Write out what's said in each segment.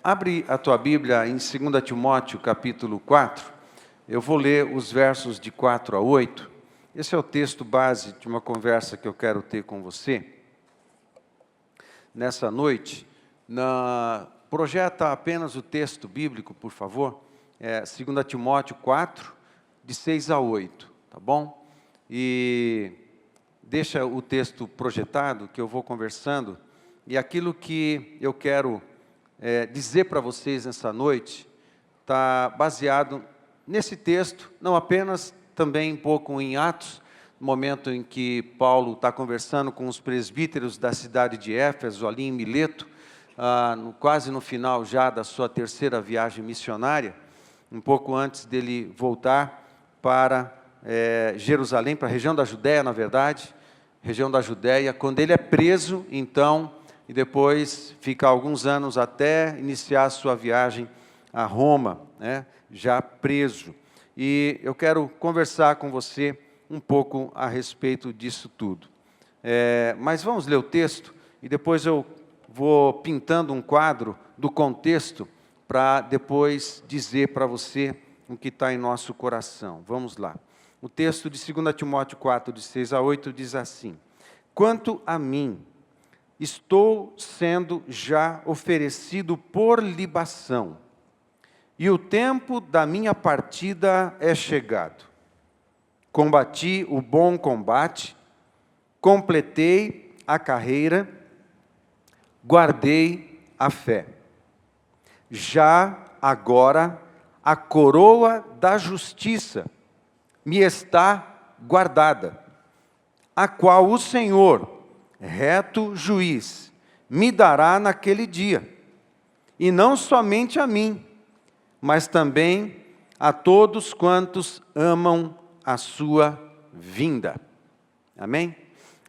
Abre a tua Bíblia em 2 Timóteo, capítulo 4. Eu vou ler os versos de 4 a 8. Esse é o texto base de uma conversa que eu quero ter com você. Nessa noite, projeta apenas o texto bíblico, por favor. 2 Timóteo 4, de 6 a 8, tá bom? E deixa o texto projetado, que eu vou conversando. E aquilo que eu quero dizer para vocês nessa noite está baseado nesse texto, não apenas, também um pouco em Atos, no momento em que Paulo está conversando com os presbíteros da cidade de Éfeso, ali em Mileto, quase no final já da sua terceira viagem missionária, um pouco antes dele voltar para Jerusalém, para a região da Judéia, na verdade, região da Judéia, quando ele é preso, então, e depois fica alguns anos até iniciar a sua viagem a Roma, né, já preso. E eu quero conversar com você um pouco a respeito disso tudo. Mas vamos ler o texto, e depois eu vou pintando um quadro do contexto, para depois dizer para você o que está em nosso coração. Vamos lá. O texto de 2 Timóteo 4, de 6 a 8, diz assim: Quanto a mim, estou sendo já oferecido por libação, e o tempo da minha partida é chegado. Combati o bom combate, completei a carreira, guardei a fé. Já agora, a coroa da justiça me está guardada, a qual o Senhor, reto juiz, me dará naquele dia, e não somente a mim, mas também a todos quantos amam a sua vinda. Amém?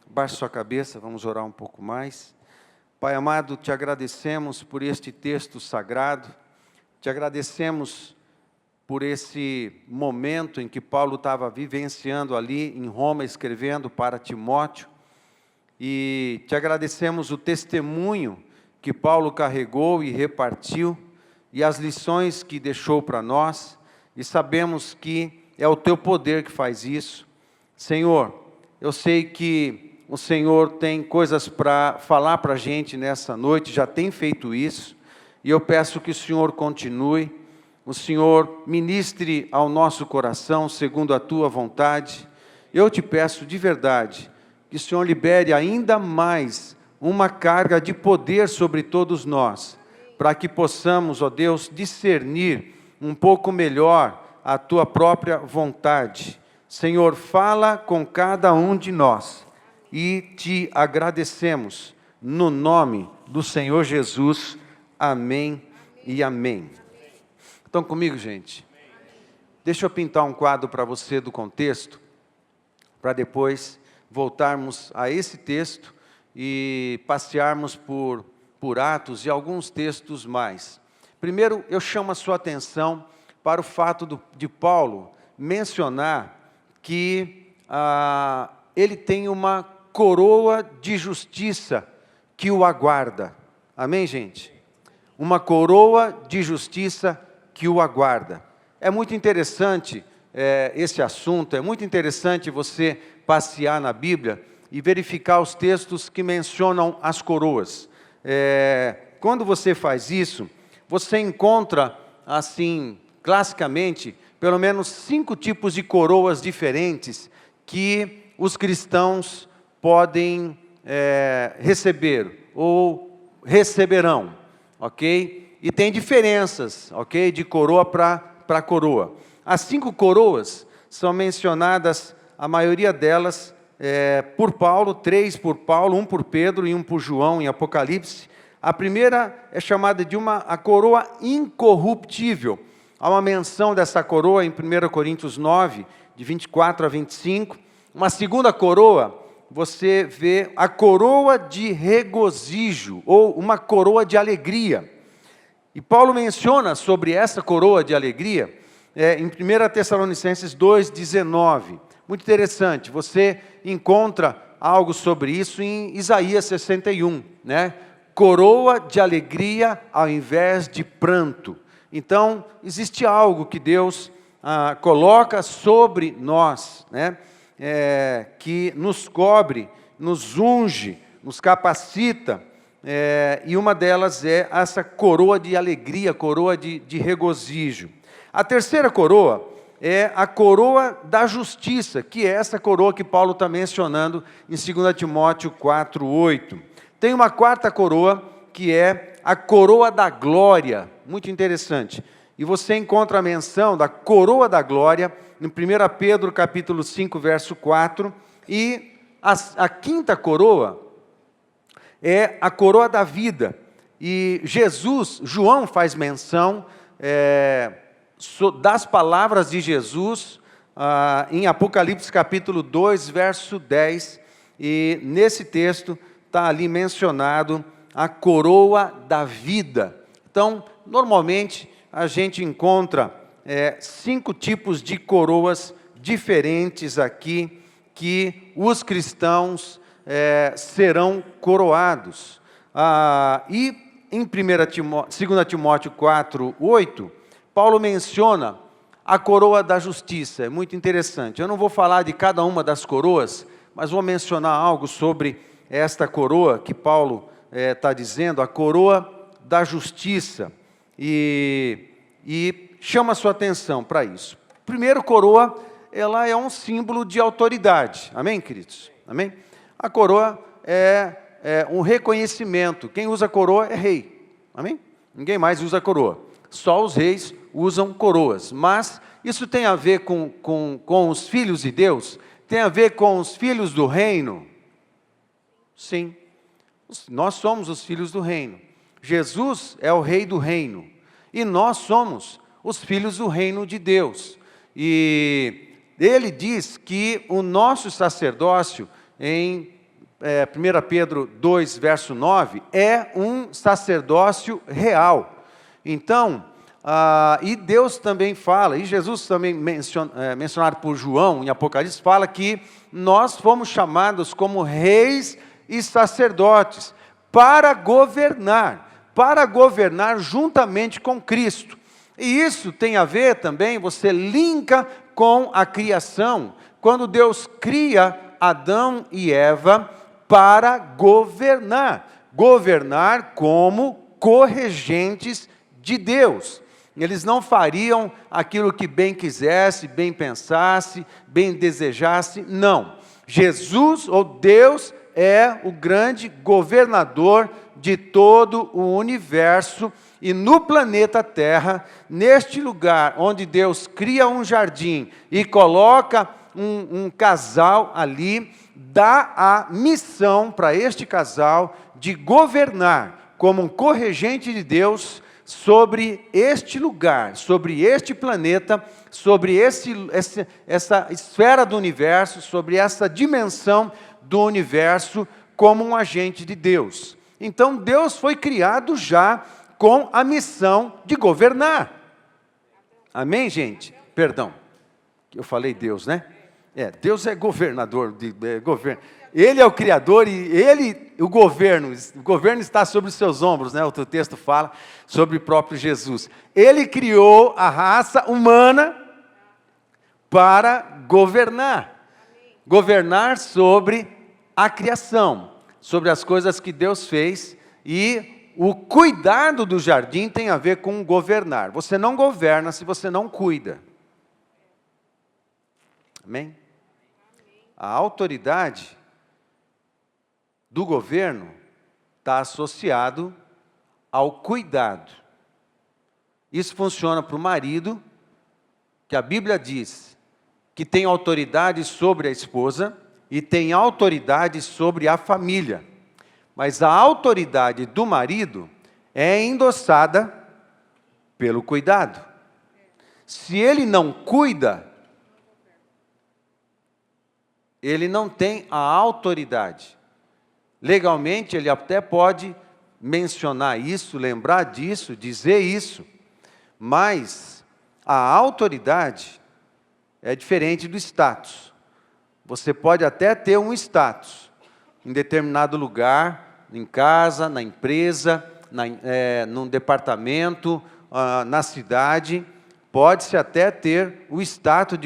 Baixe sua cabeça, vamos orar um pouco mais. Pai amado, te agradecemos por este texto sagrado, te agradecemos por esse momento em que Paulo estava vivenciando ali em Roma, escrevendo para Timóteo, e te agradecemos o testemunho que Paulo carregou e repartiu, e as lições que deixou para nós, e sabemos que é o teu poder que faz isso. Senhor, eu sei que o Senhor tem coisas para falar para a gente nessa noite, já tem feito isso, e eu peço que o Senhor continue, o Senhor ministre ao nosso coração, segundo a tua vontade. Eu te peço de verdade, que o Senhor libere ainda mais uma carga de poder sobre todos nós, para que possamos, ó Deus, discernir um pouco melhor a tua própria vontade. Senhor, fala com cada um de nós, e te agradecemos, no nome do Senhor Jesus. Amém e amém. Estão comigo, gente? Deixa eu pintar um quadro para você do contexto, para depois voltarmos a esse texto e passearmos por Atos e alguns textos mais. Primeiro, eu chamo a sua atenção para o fato de Paulo mencionar que ele tem uma coroa de justiça que o aguarda. Amém, gente? Uma coroa de justiça que o aguarda. É muito interessante esse assunto, é muito interessante você passear na Bíblia e verificar os textos que mencionam as coroas. Quando você faz isso, você encontra, assim, classicamente, pelo menos 5 tipos de coroas diferentes que os cristãos podem receber ou receberão, ok? E tem diferenças, ok? De coroa para coroa. As 5 coroas são mencionadas, a maioria delas, por Paulo, 3 por Paulo, 1 por Pedro e 1 por João em Apocalipse. A primeira é chamada de a coroa incorruptível. Há uma menção dessa coroa em 1 Coríntios 9, de 24 a 25. Uma segunda coroa, você vê a coroa de regozijo, ou uma coroa de alegria. E Paulo menciona sobre essa coroa de alegria em 1 Tessalonicenses 2, 19. Muito interessante, você encontra algo sobre isso em Isaías 61, né? coroa de alegria ao invés de pranto. Então, existe algo que Deus coloca sobre nós, né? Que nos cobre, nos unge, nos capacita, e uma delas é essa coroa de alegria, coroa de regozijo. A terceira coroa é a coroa da justiça, que é essa coroa que Paulo está mencionando em 2 Timóteo 4:8. Tem uma quarta coroa, que é a coroa da glória, muito interessante. E você encontra a menção da coroa da glória em 1 Pedro capítulo 5, verso 4, e a quinta coroa é a coroa da vida. E João faz menção das palavras de Jesus em Apocalipse capítulo 2, verso 10, e nesse texto está ali mencionado a coroa da vida. Então, normalmente, a gente encontra 5 tipos de coroas diferentes aqui, que os cristãos serão coroados. E em 2 Timóteo 4:8, Paulo menciona a coroa da justiça. É muito interessante. Eu não vou falar de cada uma das coroas, mas vou mencionar algo sobre esta coroa que Paulo está dizendo, a coroa da justiça. E chama a sua atenção para isso. Primeiro, coroa, ela é um símbolo de autoridade. Amém, queridos? Amém? A coroa é um reconhecimento. Quem usa coroa é rei. Amém? Ninguém mais usa coroa. Só os reis usam coroas. Mas isso tem a ver com os filhos de Deus? Tem a ver com os filhos do reino? Sim. Nós somos os filhos do reino. Jesus é o rei do reino. E nós somos os filhos do reino de Deus. E ele diz que o nosso sacerdócio, em 1 Pedro 2, verso 9, é um sacerdócio real. Então, e Deus também fala, e Jesus também mencionado por João em Apocalipse, fala que nós fomos chamados como reis e sacerdotes para governar juntamente com Cristo. E isso tem a ver também, você linka com a criação, quando Deus cria Adão e Eva para governar como corregentes de Deus. Eles não fariam aquilo que bem quisesse, bem pensasse, bem desejasse, não. Jesus, ou Deus, é o grande governador de todo o universo, e no planeta Terra, neste lugar onde Deus cria um jardim e coloca um casal ali, dá a missão para este casal de governar como um corregente de Deus sobre este lugar, sobre este planeta, sobre essa esfera do universo, sobre essa dimensão do universo, como um agente de Deus. Então, Deus foi criado já com a missão de governar. Amém, gente? Perdão, eu falei Deus, né? Deus é governador, governo. Ele é o Criador e o governo está sobre os seus ombros, né? O texto fala sobre o próprio Jesus. Ele criou a raça humana para governar sobre a criação, sobre as coisas que Deus fez, e o cuidado do jardim tem a ver com governar. Você não governa se você não cuida. Amém? A autoridade do governo está associado ao cuidado. Isso funciona para o marido, que a Bíblia diz que tem autoridade sobre a esposa e tem autoridade sobre a família. Mas a autoridade do marido é endossada pelo cuidado. Se ele não cuida, ele não tem a autoridade. Legalmente, ele até pode mencionar isso, lembrar disso, dizer isso, mas a autoridade é diferente do status. Você pode até ter um status em determinado lugar, em casa, na empresa, num departamento, na cidade. Pode-se até ter o status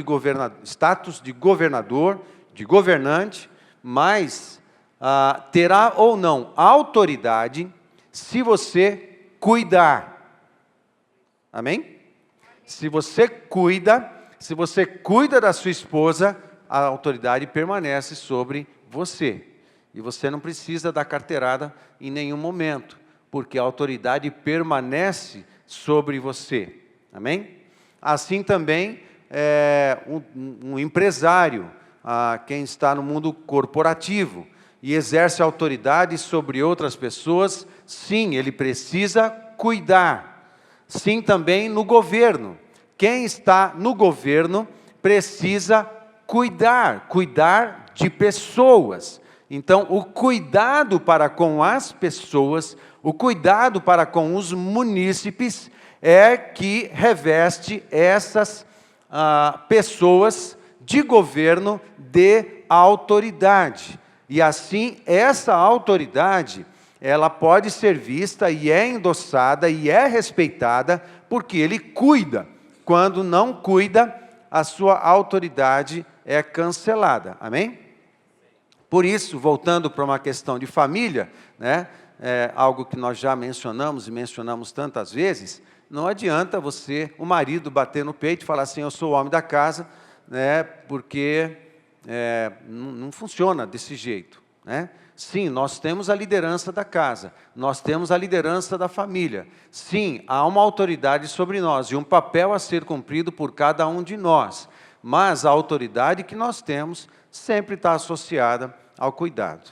de governador, de governante, mas terá ou não autoridade se você cuidar. Amém? Se você cuida da sua esposa, a autoridade permanece sobre você. E você não precisa dar carteirada em nenhum momento, porque a autoridade permanece sobre você. Amém? Assim também, um empresário, quem está no mundo corporativo, e exerce autoridade sobre outras pessoas, sim, ele precisa cuidar. Sim, também no governo. Quem está no governo precisa cuidar de pessoas. Então, o cuidado para com as pessoas, o cuidado para com os munícipes, é que reveste essas pessoas de governo de autoridade. E assim, essa autoridade, ela pode ser vista e é endossada e é respeitada, porque ele cuida. Quando não cuida, a sua autoridade é cancelada. Amém? Por isso, voltando para uma questão de família, né, algo que nós já mencionamos e mencionamos tantas vezes, não adianta o marido, bater no peito e falar assim, eu sou o homem da casa, né, porque não funciona desse jeito, né? Sim, nós temos a liderança da casa, nós temos a liderança da família. Sim, há uma autoridade sobre nós e um papel a ser cumprido por cada um de nós. Mas a autoridade que nós temos sempre está associada ao cuidado,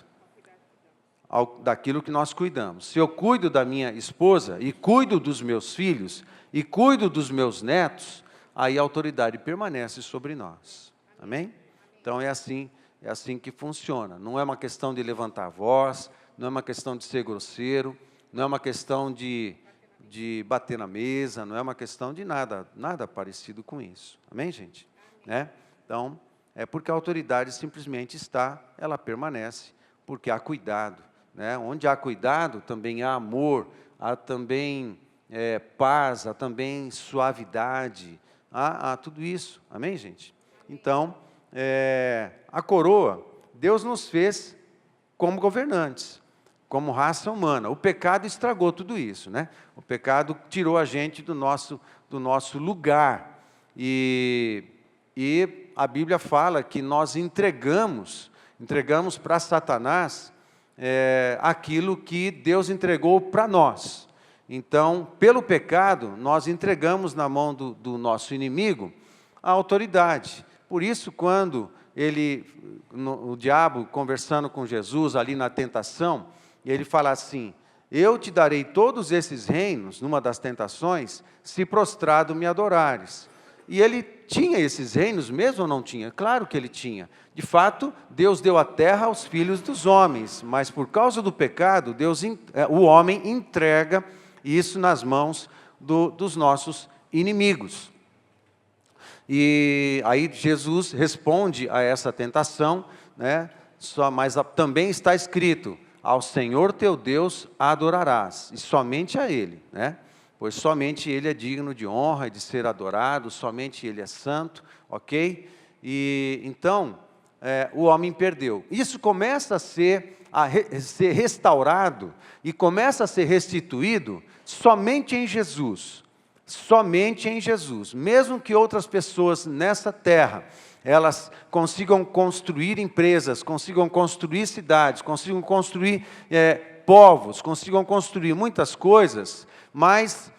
daquilo que nós cuidamos. Se eu cuido da minha esposa, e cuido dos meus filhos, e cuido dos meus netos, aí a autoridade permanece sobre nós. Amém? Então é assim que funciona. Não é uma questão de levantar a voz, não é uma questão de ser grosseiro, não é uma questão de bater na mesa, não é uma questão de nada parecido com isso. Amém, gente? Né? Então, é porque a autoridade simplesmente ela permanece, porque há cuidado. Né? Onde há cuidado, também há amor, há também paz, há também suavidade, há tudo isso. Amém, gente? Então, a coroa, Deus nos fez como governantes, como raça humana. O pecado estragou tudo isso, né? O pecado tirou a gente do nosso lugar. E a Bíblia fala que nós entregamos para Satanás aquilo que Deus entregou para nós. Então, pelo pecado, nós entregamos na mão do nosso inimigo a autoridade. Por isso, quando o diabo, conversando com Jesus ali na tentação, ele fala assim, eu te darei todos esses reinos, numa das tentações, se prostrado me adorares. E ele tinha esses reinos mesmo ou não tinha? Claro que ele tinha. De fato, Deus deu a terra aos filhos dos homens, mas por causa do pecado, o homem entrega isso nas mãos dos nossos inimigos. E aí Jesus responde a essa tentação, né? Mas também está escrito, ao Senhor teu Deus adorarás, e somente a Ele, né? Pois somente Ele é digno de honra e de ser adorado, somente Ele é santo, ok? E então, o homem perdeu. Isso começa a ser restaurado e começa a ser restituído somente em Jesus. Somente em Jesus. Mesmo que outras pessoas nessa terra, elas consigam construir empresas, consigam construir cidades, consigam construir povos, consigam construir muitas coisas, mas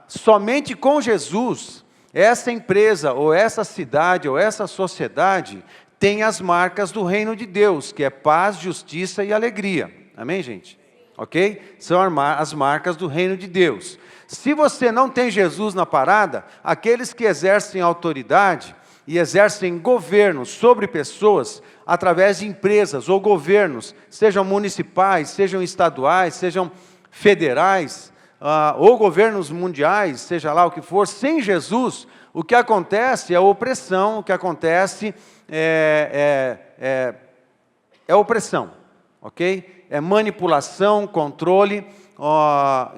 somente com Jesus, essa empresa, ou essa cidade, ou essa sociedade, tem as marcas do reino de Deus, que é paz, justiça e alegria. Amém, gente? Ok? São as marcas do reino de Deus. Se você não tem Jesus na parada, aqueles que exercem autoridade e exercem governo sobre pessoas, através de empresas ou governos, sejam municipais, sejam estaduais, sejam federais, ou governos mundiais, seja lá o que for, sem Jesus, o que acontece é opressão, o que acontece é opressão, ok? é manipulação, controle,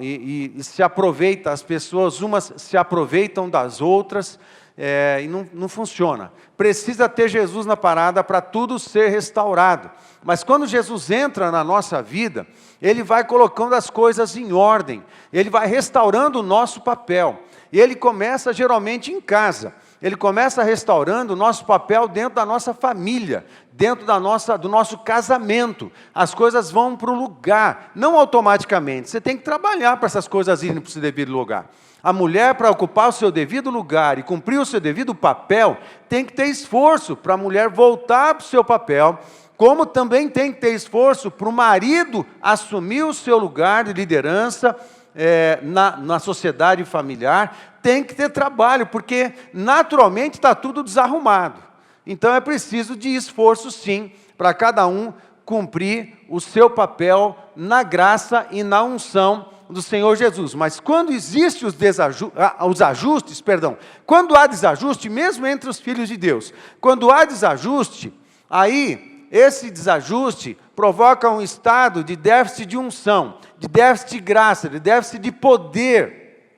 e se aproveita, as pessoas, umas se aproveitam das outras, e não funciona. Precisa ter Jesus na parada para tudo ser restaurado. Mas quando Jesus entra na nossa vida, Ele vai colocando as coisas em ordem, Ele vai restaurando o nosso papel. E Ele começa geralmente em casa, Ele começa restaurando o nosso papel dentro da nossa família, dentro do nosso casamento. As coisas vão para o lugar, não automaticamente. Você tem que trabalhar para essas coisas irem para o seu devido lugar. A mulher, para ocupar o seu devido lugar e cumprir o seu devido papel, tem que ter esforço para a mulher voltar para o seu papel, como também tem que ter esforço para o marido assumir o seu lugar de liderança na sociedade familiar. Tem que ter trabalho, porque naturalmente está tudo desarrumado. Então é preciso de esforço, sim, para cada um cumprir o seu papel na graça e na unção do Senhor Jesus. Mas quando existem os ajustes, quando há desajuste, mesmo entre os filhos de Deus, quando há desajuste, aí esse desajuste provoca um estado de déficit de unção, de déficit de graça, de déficit de poder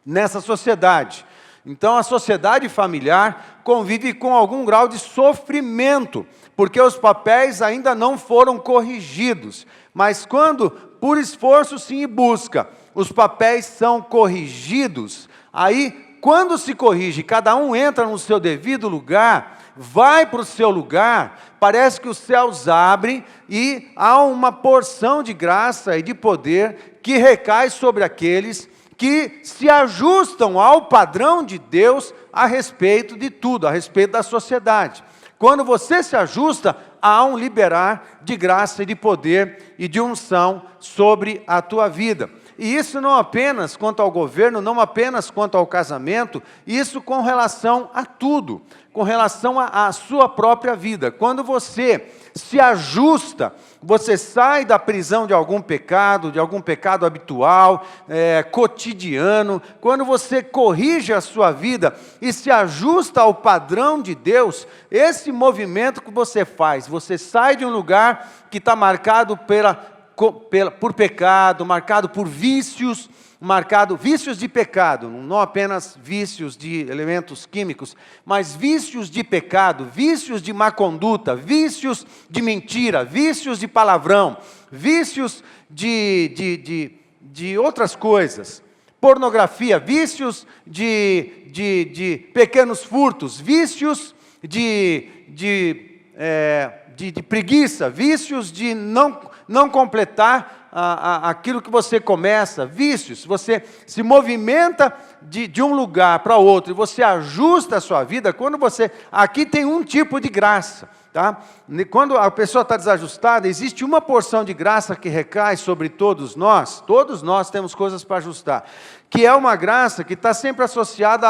nessa sociedade. Então a sociedade familiar convive com algum grau de sofrimento, porque os papéis ainda não foram corrigidos. Mas quando, por esforço sim e busca, os papéis são corrigidos, aí quando se corrige, cada um entra no seu devido lugar, vai para o seu lugar, parece que os céus abrem e há uma porção de graça e de poder que recai sobre aqueles que se ajustam ao padrão de Deus a respeito de tudo, a respeito da sociedade. Quando você se ajusta, há um liberar de graça e de poder e de unção sobre a tua vida. E isso não apenas quanto ao governo, não apenas quanto ao casamento, isso com relação a tudo, com relação à sua própria vida. Quando você se ajusta, você sai da prisão de algum pecado habitual, cotidiano, quando você corrige a sua vida e se ajusta ao padrão de Deus, esse movimento que você faz, você sai de um lugar que está marcado por pecado, marcado por vícios, vícios de pecado, não apenas vícios de elementos químicos, mas vícios de pecado, vícios de má conduta, vícios de mentira, vícios de palavrão, vícios de outras coisas, pornografia, vícios de pequenos furtos, vícios de preguiça, vícios de não completar aquilo que você começa, vícios. Você se movimenta de um lugar para outro e você ajusta a sua vida. Aqui tem um tipo de graça, tá? Quando a pessoa está desajustada, existe uma porção de graça que recai sobre todos nós temos coisas para ajustar, que é uma graça que está sempre associada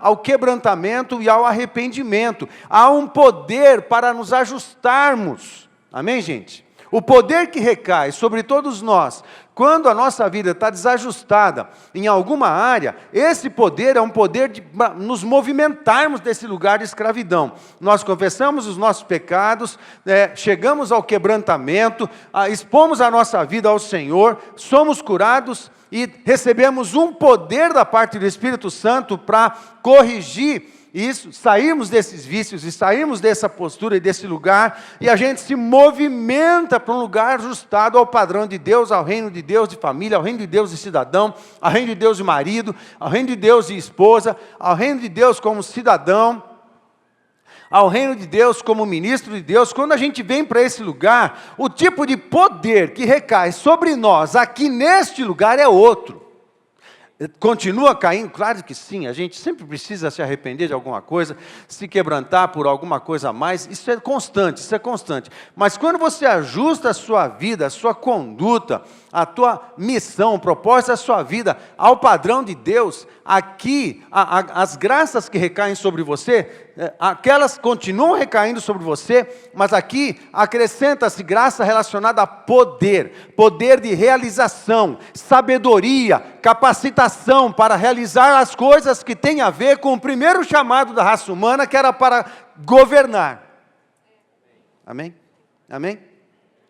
ao quebrantamento e ao arrependimento. Há um poder para nos ajustarmos, amém, gente? O poder que recai sobre todos nós, quando a nossa vida está desajustada em alguma área, esse poder é um poder de nos movimentarmos desse lugar de escravidão. Nós confessamos os nossos pecados, chegamos ao quebrantamento, expomos a nossa vida ao Senhor, somos curados e recebemos um poder da parte do Espírito Santo para corrigir isso, sairmos desses vícios e sairmos dessa postura e desse lugar, e a gente se movimenta para um lugar ajustado ao padrão de Deus, ao reino de Deus de família, ao reino de Deus de cidadão, ao reino de Deus de marido, ao reino de Deus de esposa, ao reino de Deus como cidadão, ao reino de Deus como ministro de Deus. Quando a gente vem para esse lugar, o tipo de poder que recai sobre nós aqui neste lugar é outro. Continua caindo? Claro que sim, a gente sempre precisa se arrepender de alguma coisa, se quebrantar por alguma coisa a mais, isso é constante, mas quando você ajusta a sua vida, a sua conduta, a tua missão, o propósito da sua vida ao padrão de Deus, aqui, as graças que recaem sobre você, aquelas continuam recaindo sobre você, mas aqui acrescenta-se graça relacionada a poder de realização, sabedoria, capacitação para realizar as coisas que têm a ver com o primeiro chamado da raça humana, que era para governar. Amém? Amém?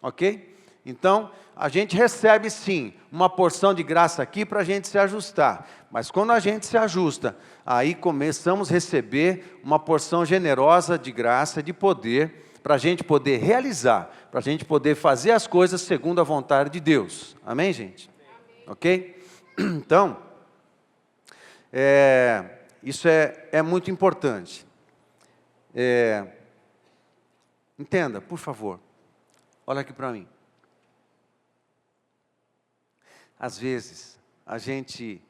Ok? Então, a gente recebe sim uma porção de graça aqui para a gente se ajustar. Mas quando a gente se ajusta, aí começamos a receber uma porção generosa de graça, de poder, para a gente poder realizar, para a gente poder fazer as coisas segundo a vontade de Deus. Amém, gente? Amém. Ok? Então, isso é muito importante. Entenda, por favor. Olha aqui para mim. Às vezes, a gente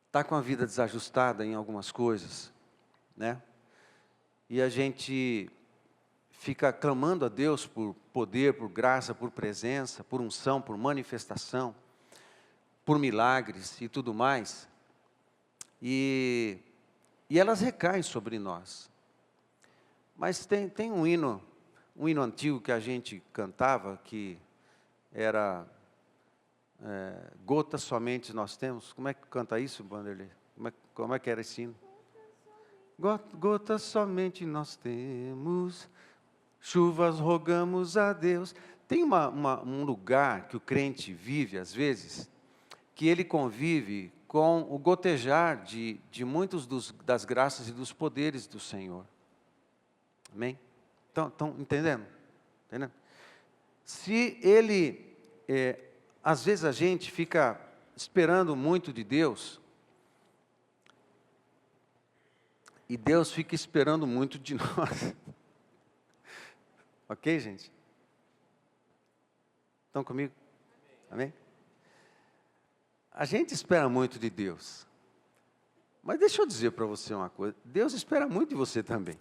está com a vida desajustada em algumas coisas, né? E a gente fica clamando a Deus por poder, por graça, por presença, por unção, por manifestação, por milagres e tudo mais. E elas recaem sobre nós. Mas tem um hino antigo que a gente cantava, que era gotas somente nós temos. Como é que canta isso, Vanderlei? Como é que era esse hino? Gotas somente nós temos, chuvas rogamos a Deus. Tem um lugar que o crente vive, às vezes, que ele convive com o gotejar de muitos das graças e dos poderes do Senhor. Amém? Estão entendendo? Entendendo? Se ele, às vezes a gente fica esperando muito de Deus, e Deus fica esperando muito de nós. Ok, gente? Estão comigo? Amém? A gente espera muito de Deus. Mas deixa eu dizer para você uma coisa. Deus espera muito de você também.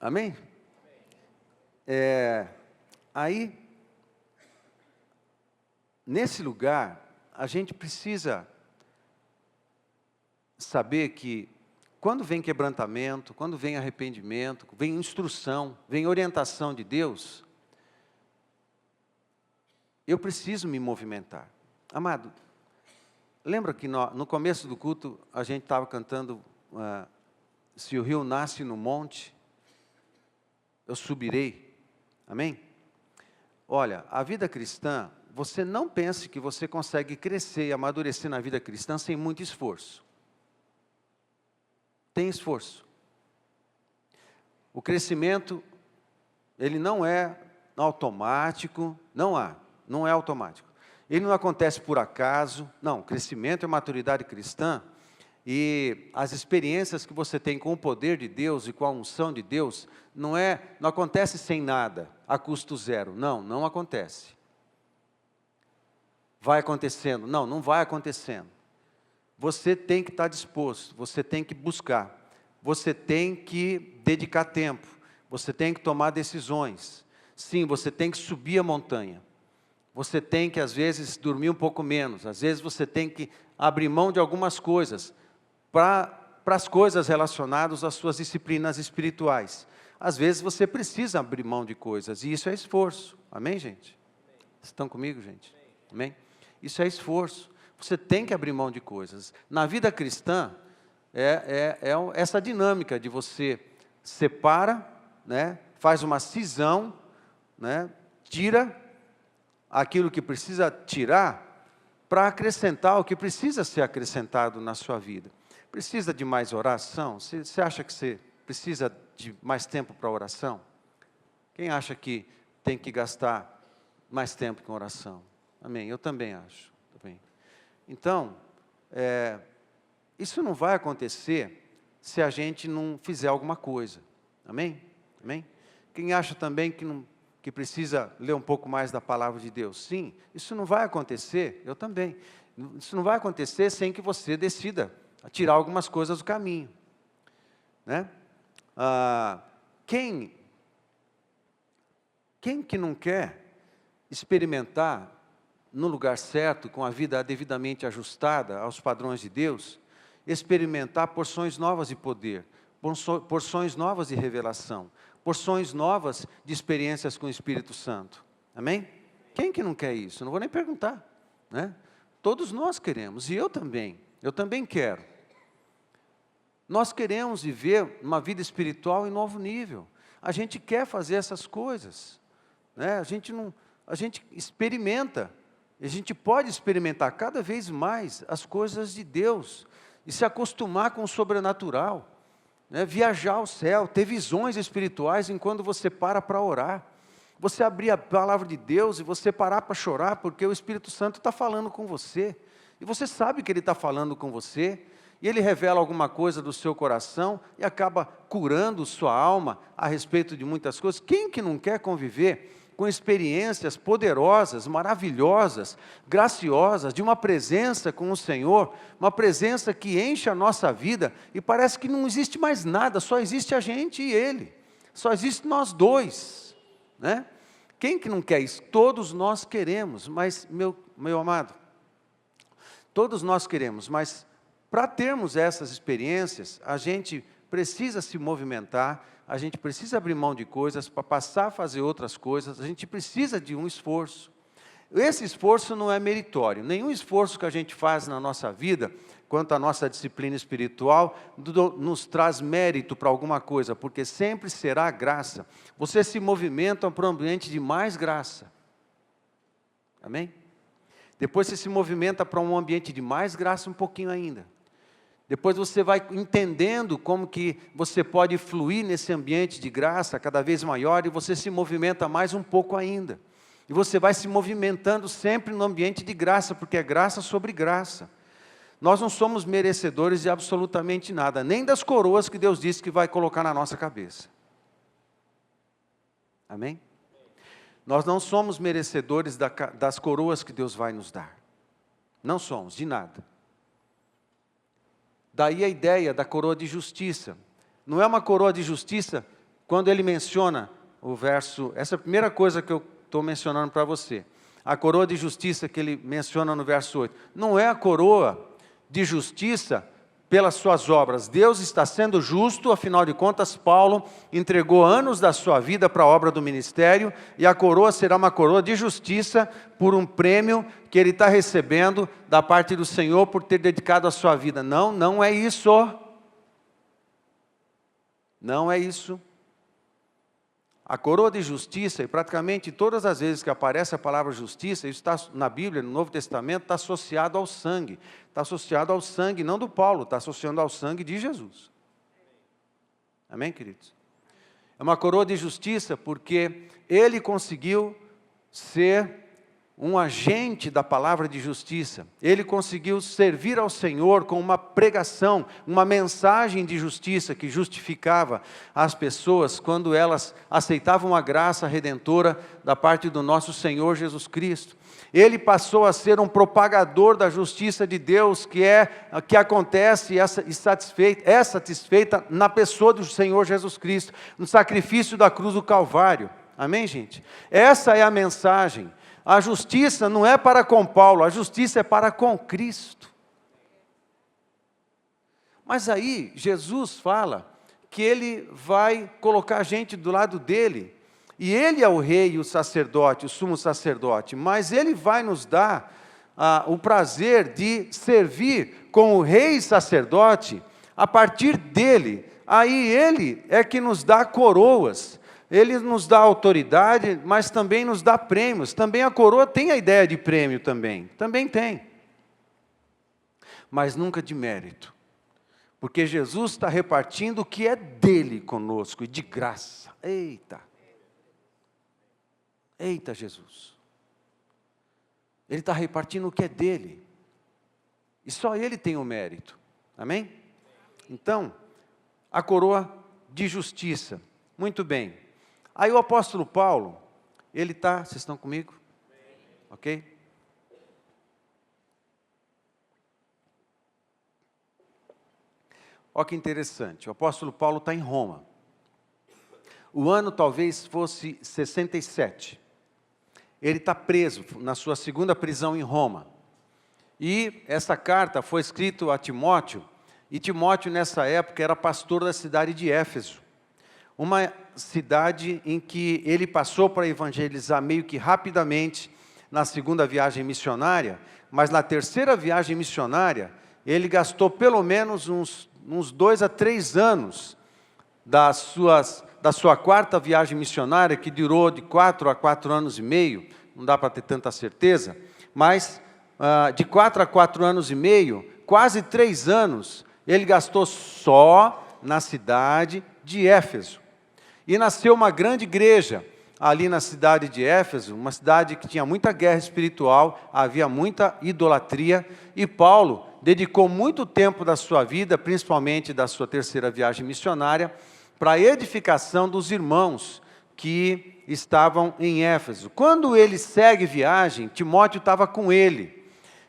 Amém? Aí, nesse lugar, a gente precisa saber que quando vem quebrantamento, quando vem arrependimento, vem instrução, vem orientação de Deus, eu preciso me movimentar. Amado, lembra que no começo do culto a gente estava cantando se o rio nasce no monte, eu subirei. Amém? Olha, a vida cristã, você não pense que você consegue crescer e amadurecer na vida cristã sem muito esforço. Tem esforço. O crescimento, ele não é automático, não é automático. Ele não acontece por acaso, não. Crescimento e maturidade cristã, e as experiências que você tem com o poder de Deus e com a unção de Deus, não acontece sem nada, a custo zero. Não acontece. Vai acontecendo? Não vai acontecendo. Você tem que estar disposto, você tem que buscar, você tem que dedicar tempo, você tem que tomar decisões. Sim, você tem que subir a montanha. Você tem que, às vezes, dormir um pouco menos. Às vezes, você tem que abrir mão de algumas coisas para as coisas relacionadas às suas disciplinas espirituais. Às vezes, você precisa abrir mão de coisas, e isso é esforço. Amém, gente? Estão comigo, gente? Amém? Isso é esforço. Você tem que abrir mão de coisas. Na vida cristã, essa dinâmica de você separa, né, faz uma cisão, né, tira aquilo que precisa tirar para acrescentar o que precisa ser acrescentado na sua vida. Precisa de mais oração? Você acha que você precisa de mais tempo para oração? Quem acha que tem que gastar mais tempo com oração? Amém? Eu também acho. Também. Então, isso não vai acontecer se a gente não fizer alguma coisa. Amém? Amém? Quem acha também que precisa ler um pouco mais da palavra de Deus? Sim, isso não vai acontecer, eu também. Isso não vai acontecer sem que você decida tirar algumas coisas do caminho. Né? Quem que não quer experimentar no lugar certo, com a vida devidamente ajustada aos padrões de Deus, experimentar porções novas de poder, porções novas de revelação, porções novas de experiências com o Espírito Santo? Amém? Quem que não quer isso? Não vou nem perguntar, né? Todos nós queremos, e eu também quero. Nós queremos viver uma vida espiritual em novo nível. A gente quer fazer essas coisas, né? A gente experimenta. A gente pode experimentar cada vez mais as coisas de Deus e se acostumar com o sobrenatural, né? Viajar ao céu, ter visões espirituais enquanto você para orar. Você abrir a palavra de Deus e você parar para chorar, porque o Espírito Santo está falando com você. E você sabe que Ele está falando com você, e Ele revela alguma coisa do seu coração, e acaba curando sua alma a respeito de muitas coisas. Quem que não quer conviver com experiências poderosas, maravilhosas, graciosas, de uma presença com o Senhor, uma presença que enche a nossa vida, e parece que não existe mais nada, só existe a gente e Ele, só existe nós dois, né? Quem que não quer isso? Todos nós queremos, mas, meu amado, todos nós queremos, mas para termos essas experiências, a gente precisa se movimentar, a gente precisa abrir mão de coisas para passar a fazer outras coisas, a gente precisa de um esforço. Esse esforço não é meritório, nenhum esforço que a gente faz na nossa vida, quanto à nossa disciplina espiritual, nos traz mérito para alguma coisa, porque sempre será graça. Você se movimenta para um ambiente de mais graça. Amém? Depois você se movimenta para um ambiente de mais graça um pouquinho ainda. Depois você vai entendendo como que você pode fluir nesse ambiente de graça cada vez maior, e você se movimenta mais um pouco ainda. E você vai se movimentando sempre no ambiente de graça, porque é graça sobre graça. Nós não somos merecedores de absolutamente nada, nem das coroas que Deus disse que vai colocar na nossa cabeça. Amém? Nós não somos merecedores das coroas que Deus vai nos dar. Não somos, de nada. Daí a ideia da coroa de justiça. Não é uma coroa de justiça quando ele menciona o verso... Essa é a primeira coisa que eu estou mencionando para você. A coroa de justiça que ele menciona no verso 8. Não é a coroa de justiça pelas suas obras. Deus está sendo justo, afinal de contas, Paulo entregou anos da sua vida para a obra do ministério, e a coroa será uma coroa de justiça por um prêmio que ele está recebendo da parte do Senhor por ter dedicado a sua vida. Não, não é isso. Não é isso. A coroa de justiça, e praticamente todas as vezes que aparece a palavra justiça, isso está na Bíblia, no Novo Testamento, está associado ao sangue. Está associado ao sangue, não do Paulo, está associando ao sangue de Jesus. Amém, queridos? É uma coroa de justiça porque ele conseguiu ser um agente da palavra de justiça. Ele conseguiu servir ao Senhor com uma pregação, uma mensagem de justiça que justificava as pessoas quando elas aceitavam a graça redentora da parte do nosso Senhor Jesus Cristo. Ele passou a ser um propagador da justiça de Deus, que acontece e é satisfeita na pessoa do Senhor Jesus Cristo, no sacrifício da cruz do Calvário. Amém, gente? Essa é a mensagem. A justiça não é para com Paulo, a justiça é para com Cristo. Mas aí, Jesus fala que Ele vai colocar a gente do lado dEle, e Ele é o rei e o sacerdote, o sumo sacerdote, mas Ele vai nos dar o prazer de servir com o rei e sacerdote a partir dEle. Aí Ele é que nos dá coroas. Ele nos dá autoridade, mas também nos dá prêmios. Também a coroa tem a ideia de prêmio também. Também tem. Mas nunca de mérito. Porque Jesus está repartindo o que é dele conosco, e de graça. Eita! Eita, Jesus! Ele está repartindo o que é dele. E só ele tem o mérito. Amém? Então, a coroa de justiça. Muito bem. Aí o apóstolo Paulo, ele está... Vocês estão comigo? Ok? Olha que interessante, o apóstolo Paulo está em Roma. O ano talvez fosse 67. Ele está preso na sua segunda prisão em Roma. E essa carta foi escrita a Timóteo, e Timóteo nessa época era pastor da cidade de Éfeso. Uma cidade em que ele passou para evangelizar meio que rapidamente na segunda viagem missionária, mas na terceira viagem missionária, ele gastou pelo menos uns uns 2 a 3 anos da sua quarta viagem missionária, que durou de 4 a 4 anos e meio, não dá para ter tanta certeza, mas de 4 a 4 anos e meio, quase 3 anos, ele gastou só na cidade de Éfeso. E nasceu uma grande igreja ali na cidade de Éfeso, uma cidade que tinha muita guerra espiritual, havia muita idolatria, e Paulo dedicou muito tempo da sua vida, principalmente da sua terceira viagem missionária, para a edificação dos irmãos que estavam em Éfeso. Quando ele segue viagem, Timóteo estava com ele.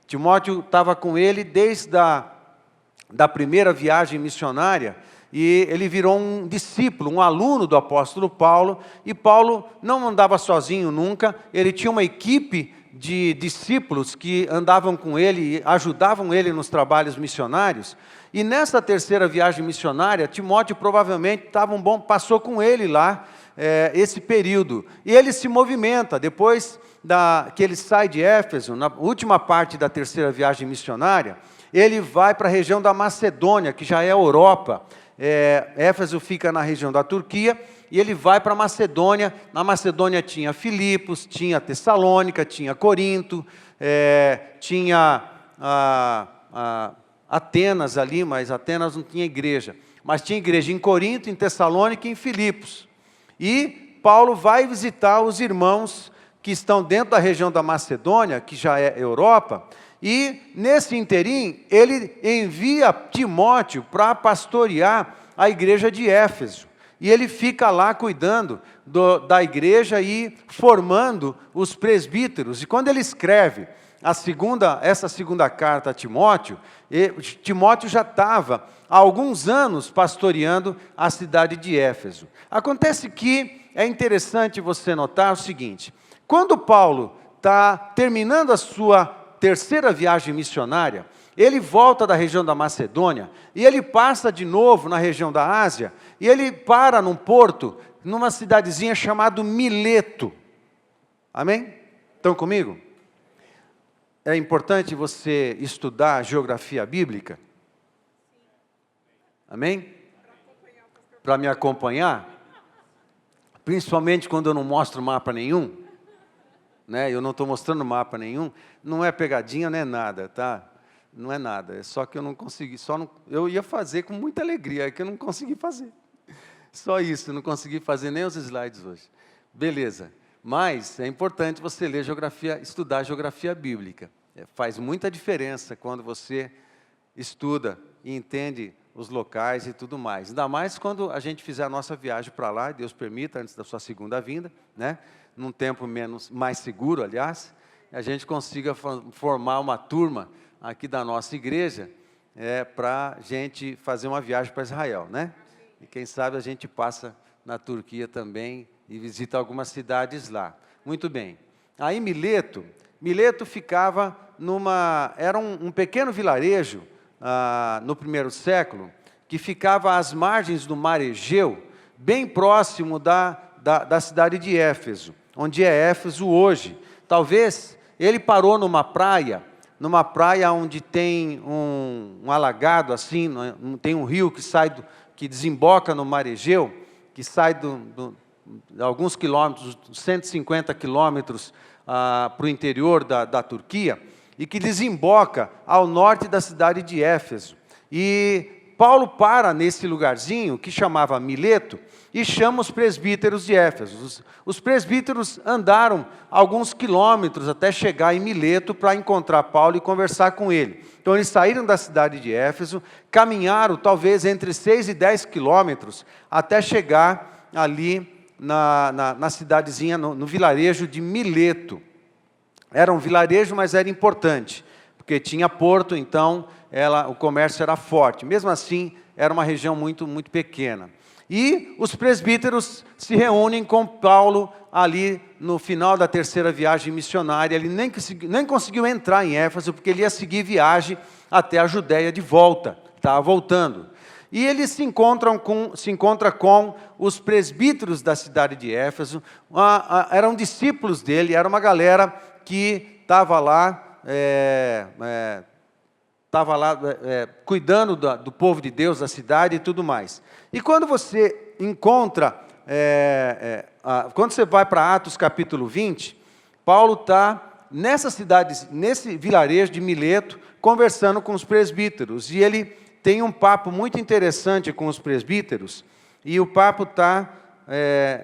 Timóteo estava com ele desde da primeira viagem missionária, e ele virou um discípulo, um aluno do apóstolo Paulo, e Paulo não andava sozinho nunca, ele tinha uma equipe de discípulos que andavam com ele e ajudavam ele nos trabalhos missionários, e nessa terceira viagem missionária, Timóteo provavelmente passou com ele lá, esse período, e ele se movimenta, depois que ele sai de Éfeso, na última parte da terceira viagem missionária, ele vai para a região da Macedônia, que já é a Europa. Éfeso fica na região da Turquia, e ele vai para a Macedônia. Na Macedônia tinha Filipos, tinha Tessalônica, tinha Corinto, tinha Atenas ali, mas Atenas não tinha igreja. Mas tinha igreja em Corinto, em Tessalônica e em Filipos. E Paulo vai visitar os irmãos que estão dentro da região da Macedônia, que já é Europa, e nesse interim, ele envia Timóteo para pastorear a igreja de Éfeso. E ele fica lá cuidando da igreja e formando os presbíteros. E quando ele escreve essa segunda carta a Timóteo, Timóteo já estava há alguns anos pastoreando a cidade de Éfeso. Acontece que é interessante você notar o seguinte: quando Paulo está terminando a sua terceira viagem missionária, ele volta da região da Macedônia, e ele passa de novo na região da Ásia, e ele para num porto, numa cidadezinha chamada Mileto. Amém? Estão comigo? É importante você estudar geografia bíblica. Amém? Para me acompanhar, principalmente quando eu não mostro mapa nenhum, né? Eu não estou mostrando mapa nenhum, não é pegadinha, não é nada, tá? Não é nada, é só que eu não consegui, eu ia fazer com muita alegria, é que eu não consegui fazer. Só isso, não consegui fazer nem os slides hoje. Beleza, mas é importante você ler geografia, estudar geografia bíblica. Faz muita diferença quando você estuda e entende os locais e tudo mais. Ainda mais quando a gente fizer a nossa viagem para lá, Deus permita, antes da sua segunda vinda, né? Num tempo mais seguro, aliás, a gente consiga formar uma turma aqui da nossa igreja, para a gente fazer uma viagem para Israel, né? E quem sabe a gente passa na Turquia também e visita algumas cidades lá. Muito bem. Aí Mileto ficava era um pequeno vilarejo, no primeiro século, que ficava às margens do mar Egeu, bem próximo da cidade de Éfeso, onde é Éfeso hoje. Talvez ele parou numa praia onde tem um alagado assim, tem um rio que desemboca no mar Egeu, que sai de alguns quilômetros, 150 quilômetros para o interior da Turquia, e que desemboca ao norte da cidade de Éfeso. E Paulo para nesse lugarzinho, que chamava Mileto, e chama os presbíteros de Éfeso. Os presbíteros andaram alguns quilômetros até chegar em Mileto para encontrar Paulo e conversar com ele. Então eles saíram da cidade de Éfeso, caminharam talvez entre 6 e 10 quilômetros até chegar ali na cidadezinha, no vilarejo de Mileto. Era um vilarejo, mas era importante, porque tinha porto, então o comércio era forte. Mesmo assim, era uma região muito, muito pequena. E os presbíteros se reúnem com Paulo ali no final da terceira viagem missionária. Ele nem conseguiu entrar em Éfeso, porque ele ia seguir viagem até a Judéia de volta, estava voltando. E ele se encontra com os presbíteros da cidade de Éfeso, eram discípulos dele, era uma galera que estava lá, estava lá cuidando do povo de Deus, da cidade e tudo mais. E quando você encontra, quando você vai para Atos capítulo 20, Paulo está nessa cidade, nesse vilarejo de Mileto, conversando com os presbíteros. E ele tem um papo muito interessante com os presbíteros, e o papo está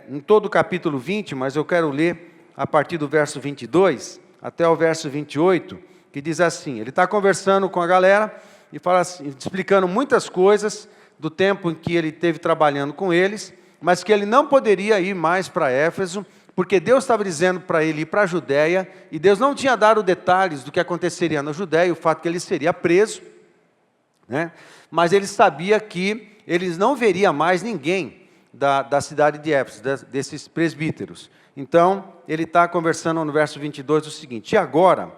em todo o capítulo 20, mas eu quero ler a partir do verso 22 até o verso 28, que diz assim, ele está conversando com a galera, e fala assim, explicando muitas coisas do tempo em que ele esteve trabalhando com eles, mas que ele não poderia ir mais para Éfeso, porque Deus estava dizendo para ele ir para a Judéia, e Deus não tinha dado detalhes do que aconteceria na Judéia, o fato que ele seria preso, né? Mas ele sabia que eles não veria mais ninguém da cidade de Éfeso, desses presbíteros. Então, ele está conversando no verso 22 o seguinte, e agora,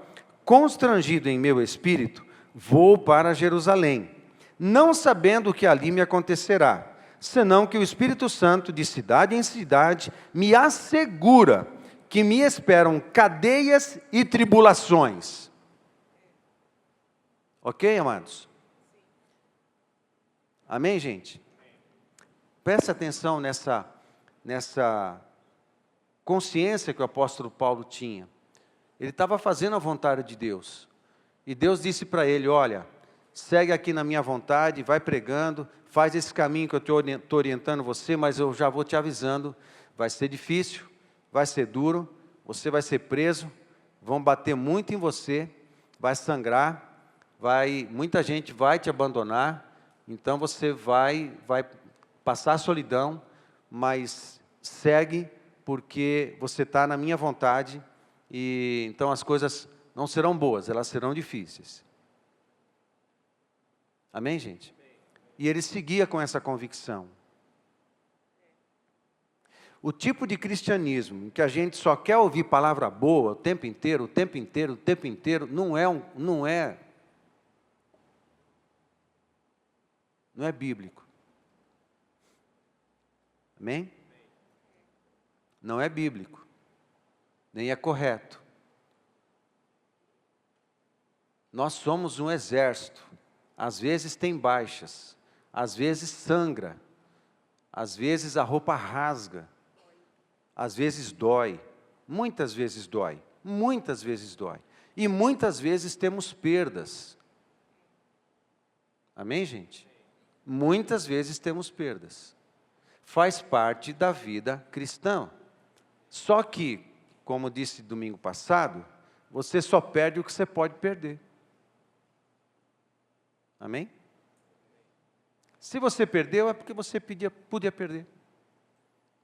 constrangido em meu espírito, vou para Jerusalém, não sabendo o que ali me acontecerá, senão que o Espírito Santo, de cidade em cidade, me assegura que me esperam cadeias e tribulações. Ok, amados? Amém, gente? Preste atenção nessa consciência que o apóstolo Paulo tinha. Ele estava fazendo a vontade de Deus. E Deus disse para ele, olha, segue aqui na minha vontade, vai pregando, faz esse caminho que eu estou orientando você, mas eu já vou te avisando, vai ser difícil, vai ser duro, você vai ser preso, vão bater muito em você, vai sangrar, muita gente vai te abandonar, então você vai passar a solidão, mas segue, porque você está na minha vontade, e então as coisas não serão boas, elas serão difíceis. Amém, gente? E ele seguia com essa convicção. O tipo de cristianismo em que a gente só quer ouvir palavra boa o tempo inteiro, o tempo inteiro, o tempo inteiro, não é bíblico. Amém? Não é bíblico, nem é correto. Nós somos um exército, às vezes tem baixas, às vezes sangra, às vezes a roupa rasga, às vezes dói, muitas vezes dói, e muitas vezes temos perdas. Amém, gente? Muitas vezes temos perdas. Faz parte da vida cristã. Só que, como disse domingo passado, você só perde o que você pode perder. Amém? Se você perdeu, é porque você podia perder.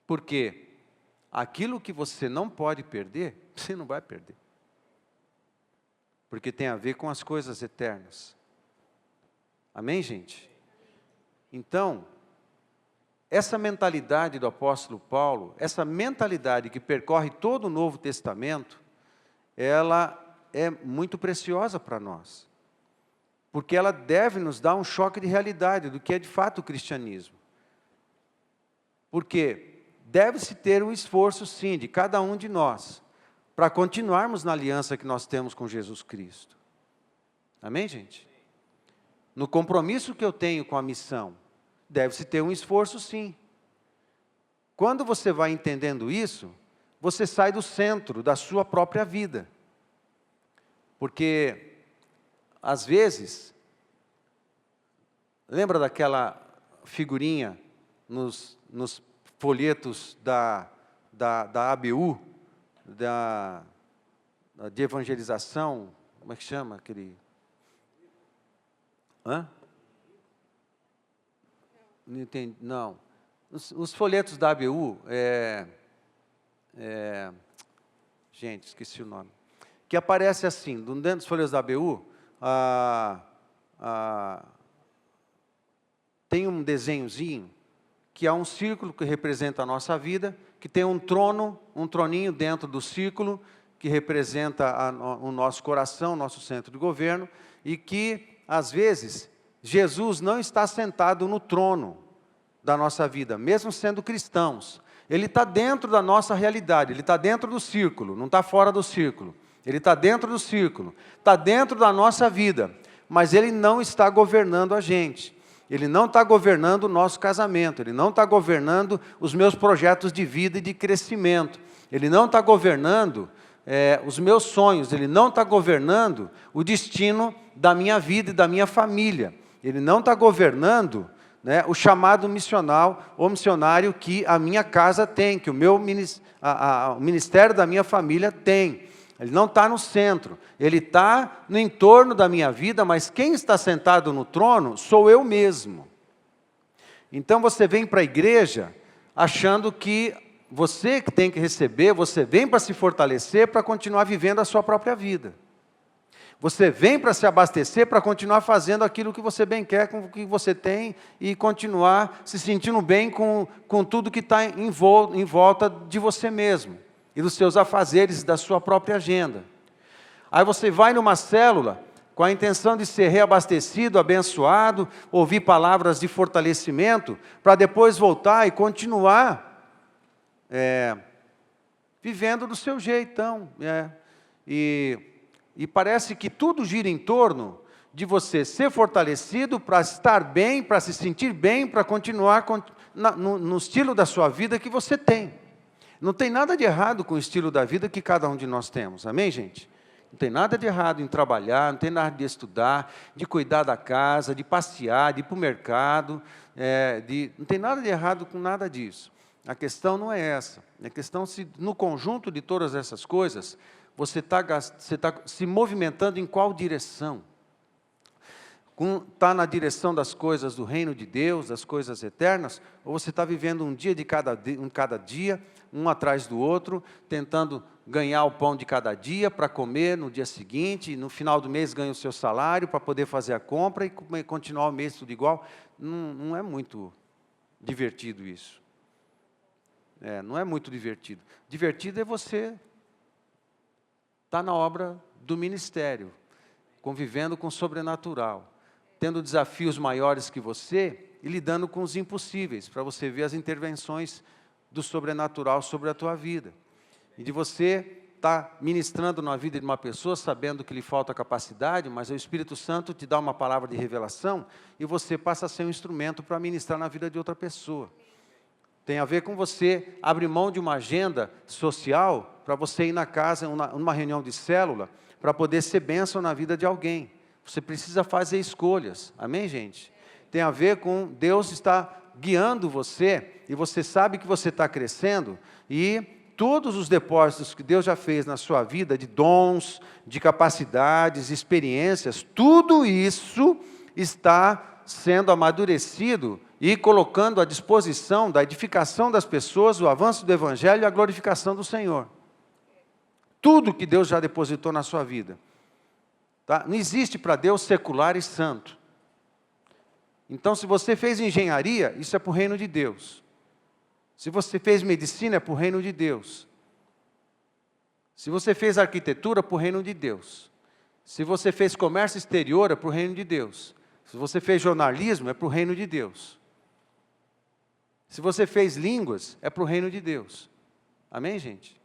Porque aquilo que você não pode perder, você não vai perder. Porque tem a ver com as coisas eternas. Amém, gente? Então, essa mentalidade do apóstolo Paulo, essa mentalidade que percorre todo o Novo Testamento, ela é muito preciosa para nós. Porque ela deve nos dar um choque de realidade do que é de fato o cristianismo. Porque deve-se ter um esforço, sim, de cada um de nós, para continuarmos na aliança que nós temos com Jesus Cristo. Amém, gente? No compromisso que eu tenho com a missão, deve-se ter um esforço, sim. Quando você vai entendendo isso, você sai do centro da sua própria vida. Porque às vezes, lembra daquela figurinha nos folhetos da ABU, de evangelização, como é que chama aquele? Hã? Não entendi, não. Os folhetos da ABU, gente, esqueci o nome. Que aparece assim, dentro dos folhetos da ABU, tem um desenhozinho, que é um círculo que representa a nossa vida, que tem um troninho dentro do círculo, que representa o nosso coração, nosso centro de governo, e que, às vezes, Jesus não está sentado no trono da nossa vida, mesmo sendo cristãos. Ele está dentro da nossa realidade, ele está dentro do círculo, não está fora do círculo. Ele está dentro do círculo, está dentro da nossa vida. mas Ele não está governando a gente. Ele não está governando o nosso casamento, Ele não está governando os meus projetos de vida e de crescimento. Ele não está governando os meus sonhos, Ele não está governando o destino da minha vida e da minha família. Ele não está governando, né, o chamado missional ou missionário que a minha casa tem, que o ministério da minha família tem. Ele não está no centro, Ele está no entorno da minha vida, mas quem está sentado no trono sou eu mesmo. Então você vem para a igreja achando que você que tem que receber, você vem para se fortalecer, para continuar vivendo a sua própria vida. Você vem para se abastecer, para continuar fazendo aquilo que você bem quer, com o que você tem, e continuar se sentindo bem com tudo que está em volta de você mesmo, e dos seus afazeres, da sua própria agenda. Aí você vai numa célula, com a intenção de ser reabastecido, abençoado, ouvir palavras de fortalecimento, para depois voltar e continuar vivendo do seu jeitão. E parece que tudo gira em torno de você ser fortalecido para estar bem, para se sentir bem, para continuar no estilo da sua vida que você tem. Não tem nada de errado com o estilo da vida que cada um de nós temos, amém, gente? Não tem nada de errado em trabalhar, não tem nada de estudar, de cuidar da casa, de passear, de ir para o mercado, não tem nada de errado com nada disso. A questão não é essa. A questão é se no conjunto de todas essas coisas, você está se movimentando em qual direção? Está na direção das coisas do reino de Deus, das coisas eternas, ou você está vivendo um dia de cada dia, um atrás do outro, tentando ganhar o pão de cada dia para comer no dia seguinte, e no final do mês ganha o seu salário para poder fazer a compra e continuar o mês tudo igual? Não é muito divertido isso. Não é muito divertido. Divertido é você estar na obra do ministério, convivendo com o sobrenatural, tendo desafios maiores que você e lidando com os impossíveis, para você ver as intervenções do sobrenatural sobre a tua vida. E de você estar ministrando na vida de uma pessoa, sabendo que lhe falta capacidade, mas o Espírito Santo te dá uma palavra de revelação e você passa a ser um instrumento para ministrar na vida de outra pessoa. Tem a ver com você abrir mão de uma agenda social para você ir na casa, numa reunião de célula, para poder ser bênção na vida de alguém. Você precisa fazer escolhas. Amém, gente? Tem a ver com Deus está guiando você, e você sabe que você está crescendo, e todos os depósitos que Deus já fez na sua vida, de dons, de capacidades, experiências, tudo isso está sendo amadurecido e colocando à disposição da edificação das pessoas, o avanço do Evangelho e a glorificação do Senhor. Tudo que Deus já depositou na sua vida. Tá? Não existe para Deus secular e santo. Então, se você fez engenharia, isso é para o reino de Deus. Se você fez medicina, é para o reino de Deus. Se você fez arquitetura, é para o reino de Deus. Se você fez comércio exterior, é para o reino de Deus. Se você fez jornalismo, é para o reino de Deus. Se você fez línguas, é para o reino de Deus. Amém, gente?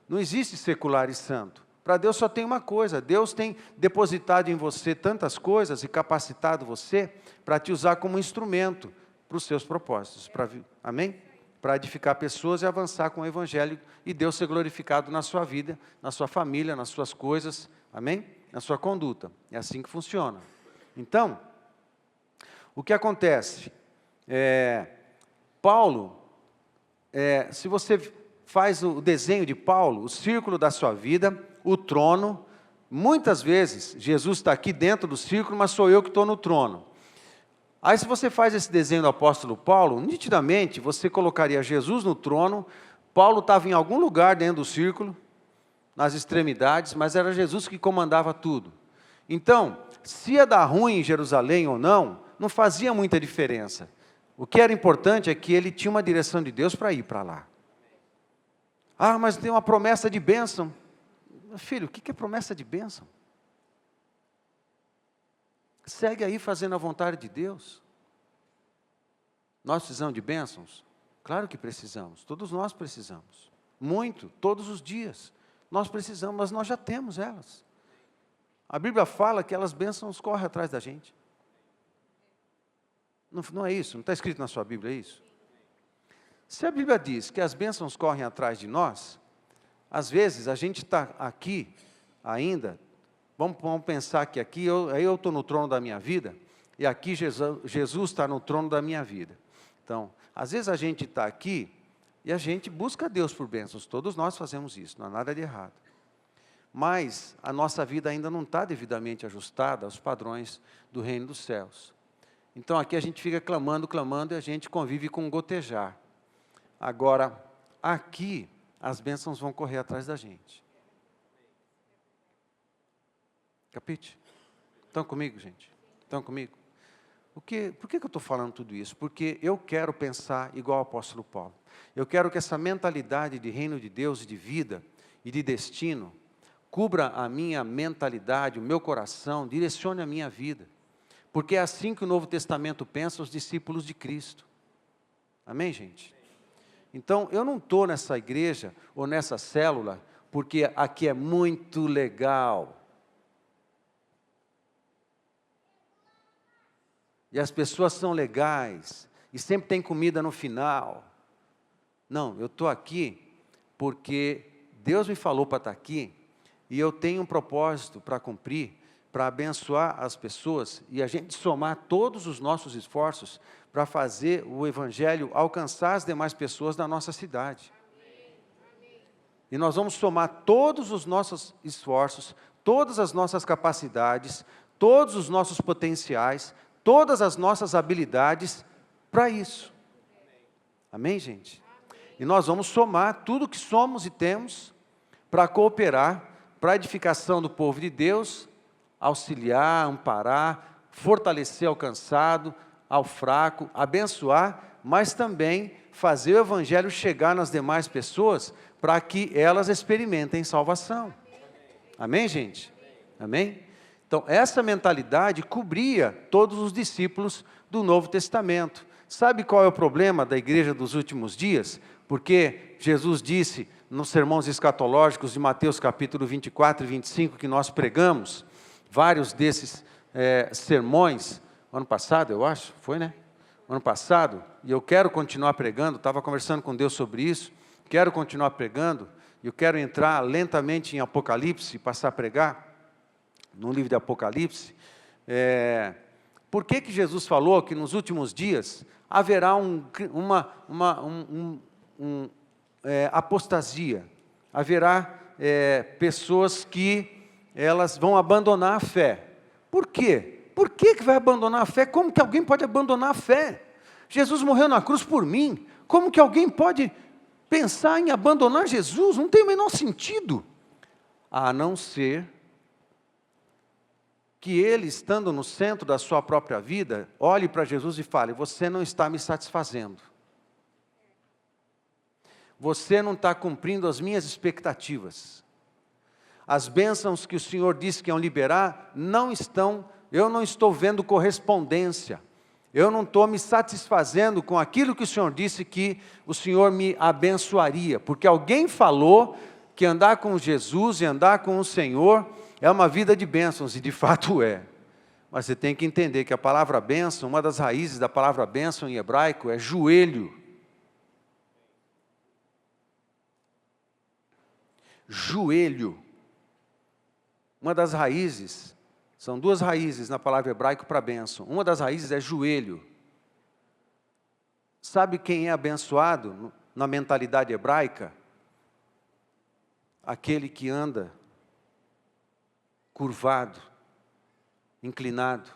Não existe secular e santo. Para Deus só tem uma coisa. Deus tem depositado em você tantas coisas e capacitado você para te usar como instrumento para os seus propósitos. Amém? Para edificar pessoas e avançar com o Evangelho e Deus ser glorificado na sua vida, na sua família, nas suas coisas. Amém? Na sua conduta. É assim que funciona. Então, o que acontece? Paulo, se você faz o desenho de Paulo, o círculo da sua vida, o trono, muitas vezes Jesus está aqui dentro do círculo, mas sou eu que estou no trono. Aí se você faz esse desenho do apóstolo Paulo, nitidamente você colocaria Jesus no trono, Paulo estava em algum lugar dentro do círculo, nas extremidades, mas era Jesus que comandava tudo. Então, se ia dar ruim em Jerusalém ou não, não fazia muita diferença. O que era importante é que ele tinha uma direção de Deus para ir para lá. Ah, mas tem uma promessa de bênção. Filho, o que é promessa de bênção? Segue aí fazendo a vontade de Deus. Nós precisamos de bênçãos? Claro que precisamos, todos nós precisamos. Muito, todos os dias. Nós precisamos, mas nós já temos elas. A Bíblia fala que as bênçãos correm atrás da gente. Não é isso? Não está escrito na sua Bíblia isso? Se a Bíblia diz que as bênçãos correm atrás de nós, às vezes a gente está aqui ainda, vamos pensar que aqui eu estou no trono da minha vida, e aqui Jesus está no trono da minha vida. Então, às vezes a gente está aqui e a gente busca Deus por bênçãos, todos nós fazemos isso, não há nada de errado. Mas a nossa vida ainda não está devidamente ajustada aos padrões do reino dos céus. Então aqui a gente fica clamando, clamando, e a gente convive com um gotejar. Agora, aqui, as bênçãos vão correr atrás da gente. Capite? Estão comigo, gente? Estão comigo? Por que eu estou falando tudo isso? Porque eu quero pensar igual o apóstolo Paulo. Eu quero que essa mentalidade de reino de Deus e de vida e de destino cubra a minha mentalidade, o meu coração, direcione a minha vida. Porque é assim que o Novo Testamento pensa os discípulos de Cristo. Amém, gente? Então, eu não estou nessa igreja ou nessa célula porque aqui é muito legal. E as pessoas são legais, e sempre tem comida no final. Não, eu estou aqui porque Deus me falou para estar aqui, e eu tenho um propósito para cumprir, para abençoar as pessoas, e a gente somar todos os nossos esforços para fazer o Evangelho alcançar as demais pessoas da nossa cidade. E nós vamos somar todos os nossos esforços, todas as nossas capacidades, todos os nossos potenciais, todas as nossas habilidades para isso. Amém, gente? E nós vamos somar tudo que somos e temos para cooperar para a edificação do povo de Deus, auxiliar, amparar, fortalecer ao cansado, ao fraco, abençoar, mas também fazer o Evangelho chegar nas demais pessoas para que elas experimentem salvação. Amém, gente? Amém? Então, essa mentalidade cobria todos os discípulos do Novo Testamento. Sabe qual é o problema da igreja dos últimos dias? Porque Jesus disse nos sermões escatológicos de Mateus capítulo 24 e 25, que nós pregamos, vários desses sermões, ano passado eu acho, foi, né? Ano passado, e eu quero continuar pregando, estava conversando com Deus sobre isso, quero continuar pregando, e eu quero entrar lentamente em Apocalipse, passar a pregar, no livro de Apocalipse. Por que Jesus falou que nos últimos dias haverá apostasia, haverá pessoas que elas vão abandonar a fé? Por quê? Por que vai abandonar a fé? Como que alguém pode abandonar a fé? Jesus morreu na cruz por mim, como que alguém pode pensar em abandonar Jesus? Não tem o menor sentido, a não ser que ele, estando no centro da sua própria vida, olhe para Jesus e fale: você não está me satisfazendo. Você não está cumprindo as minhas expectativas. As bênçãos que o Senhor disse que iam liberar, eu não estou vendo correspondência. Eu não estou me satisfazendo com aquilo que o Senhor disse que o Senhor me abençoaria. Porque alguém falou que andar com Jesus e andar com o Senhor é uma vida de bênçãos, e de fato é. Mas você tem que entender que a palavra bênção, uma das raízes da palavra bênção em hebraico é joelho. Joelho. Uma das raízes, são duas raízes na palavra hebraico para bênção. Uma das raízes é joelho. Sabe quem é abençoado na mentalidade hebraica? Aquele que anda curvado, inclinado,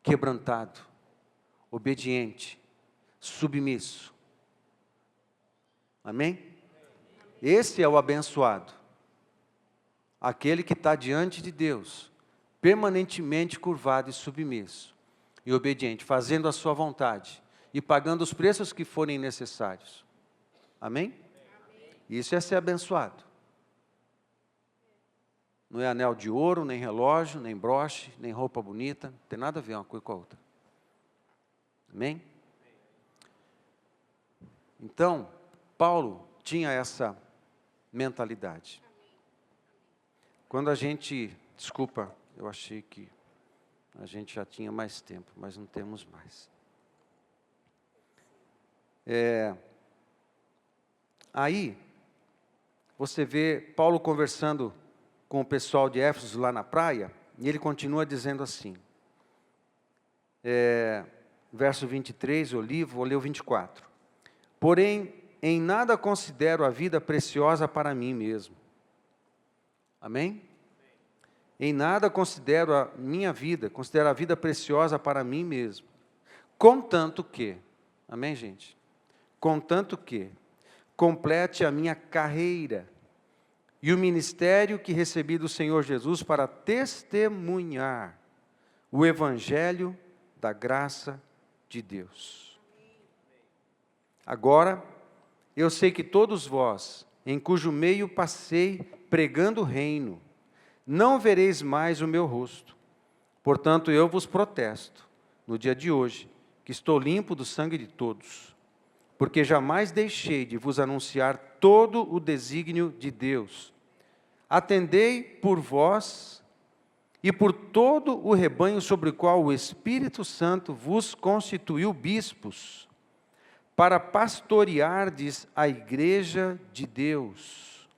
quebrantado, obediente, submisso. Amém? Esse é o abençoado. Aquele que está diante de Deus, permanentemente curvado e submisso, e obediente, fazendo a sua vontade, e pagando os preços que forem necessários. Amém? Isso é ser abençoado. Não é anel de ouro, nem relógio, nem broche, nem roupa bonita. Não tem nada a ver uma coisa com a outra. Amém? Então, Paulo tinha essa mentalidade. Quando a gente Desculpa, eu achei que a gente já tinha mais tempo, mas não temos mais. Aí, você vê Paulo conversando com o pessoal de Éfeso lá na praia, e ele continua dizendo assim, verso 23, eu li, vou ler o 24. Porém, em nada considero a vida preciosa para mim mesmo. Amém? Em nada considero a minha vida, considero a vida preciosa para mim mesmo. Contanto que, amém, gente? Contanto que complete a minha carreira e o ministério que recebi do Senhor Jesus para testemunhar o evangelho da graça de Deus. Agora, eu sei que todos vós, em cujo meio passei pregando o reino, não vereis mais o meu rosto. Portanto, eu vos protesto, no dia de hoje, que estou limpo do sangue de todos, porque jamais deixei de vos anunciar todo o desígnio de Deus. Atendei por vós e por todo o rebanho sobre o qual o Espírito Santo vos constituiu bispos, para pastoreardes a igreja de Deus,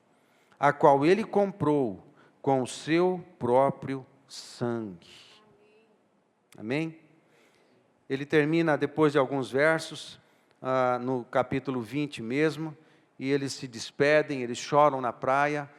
a qual ele comprou com o seu próprio sangue. Amém? Ele termina, depois de alguns versos, no capítulo 20 mesmo, e eles se despedem, eles choram na praia.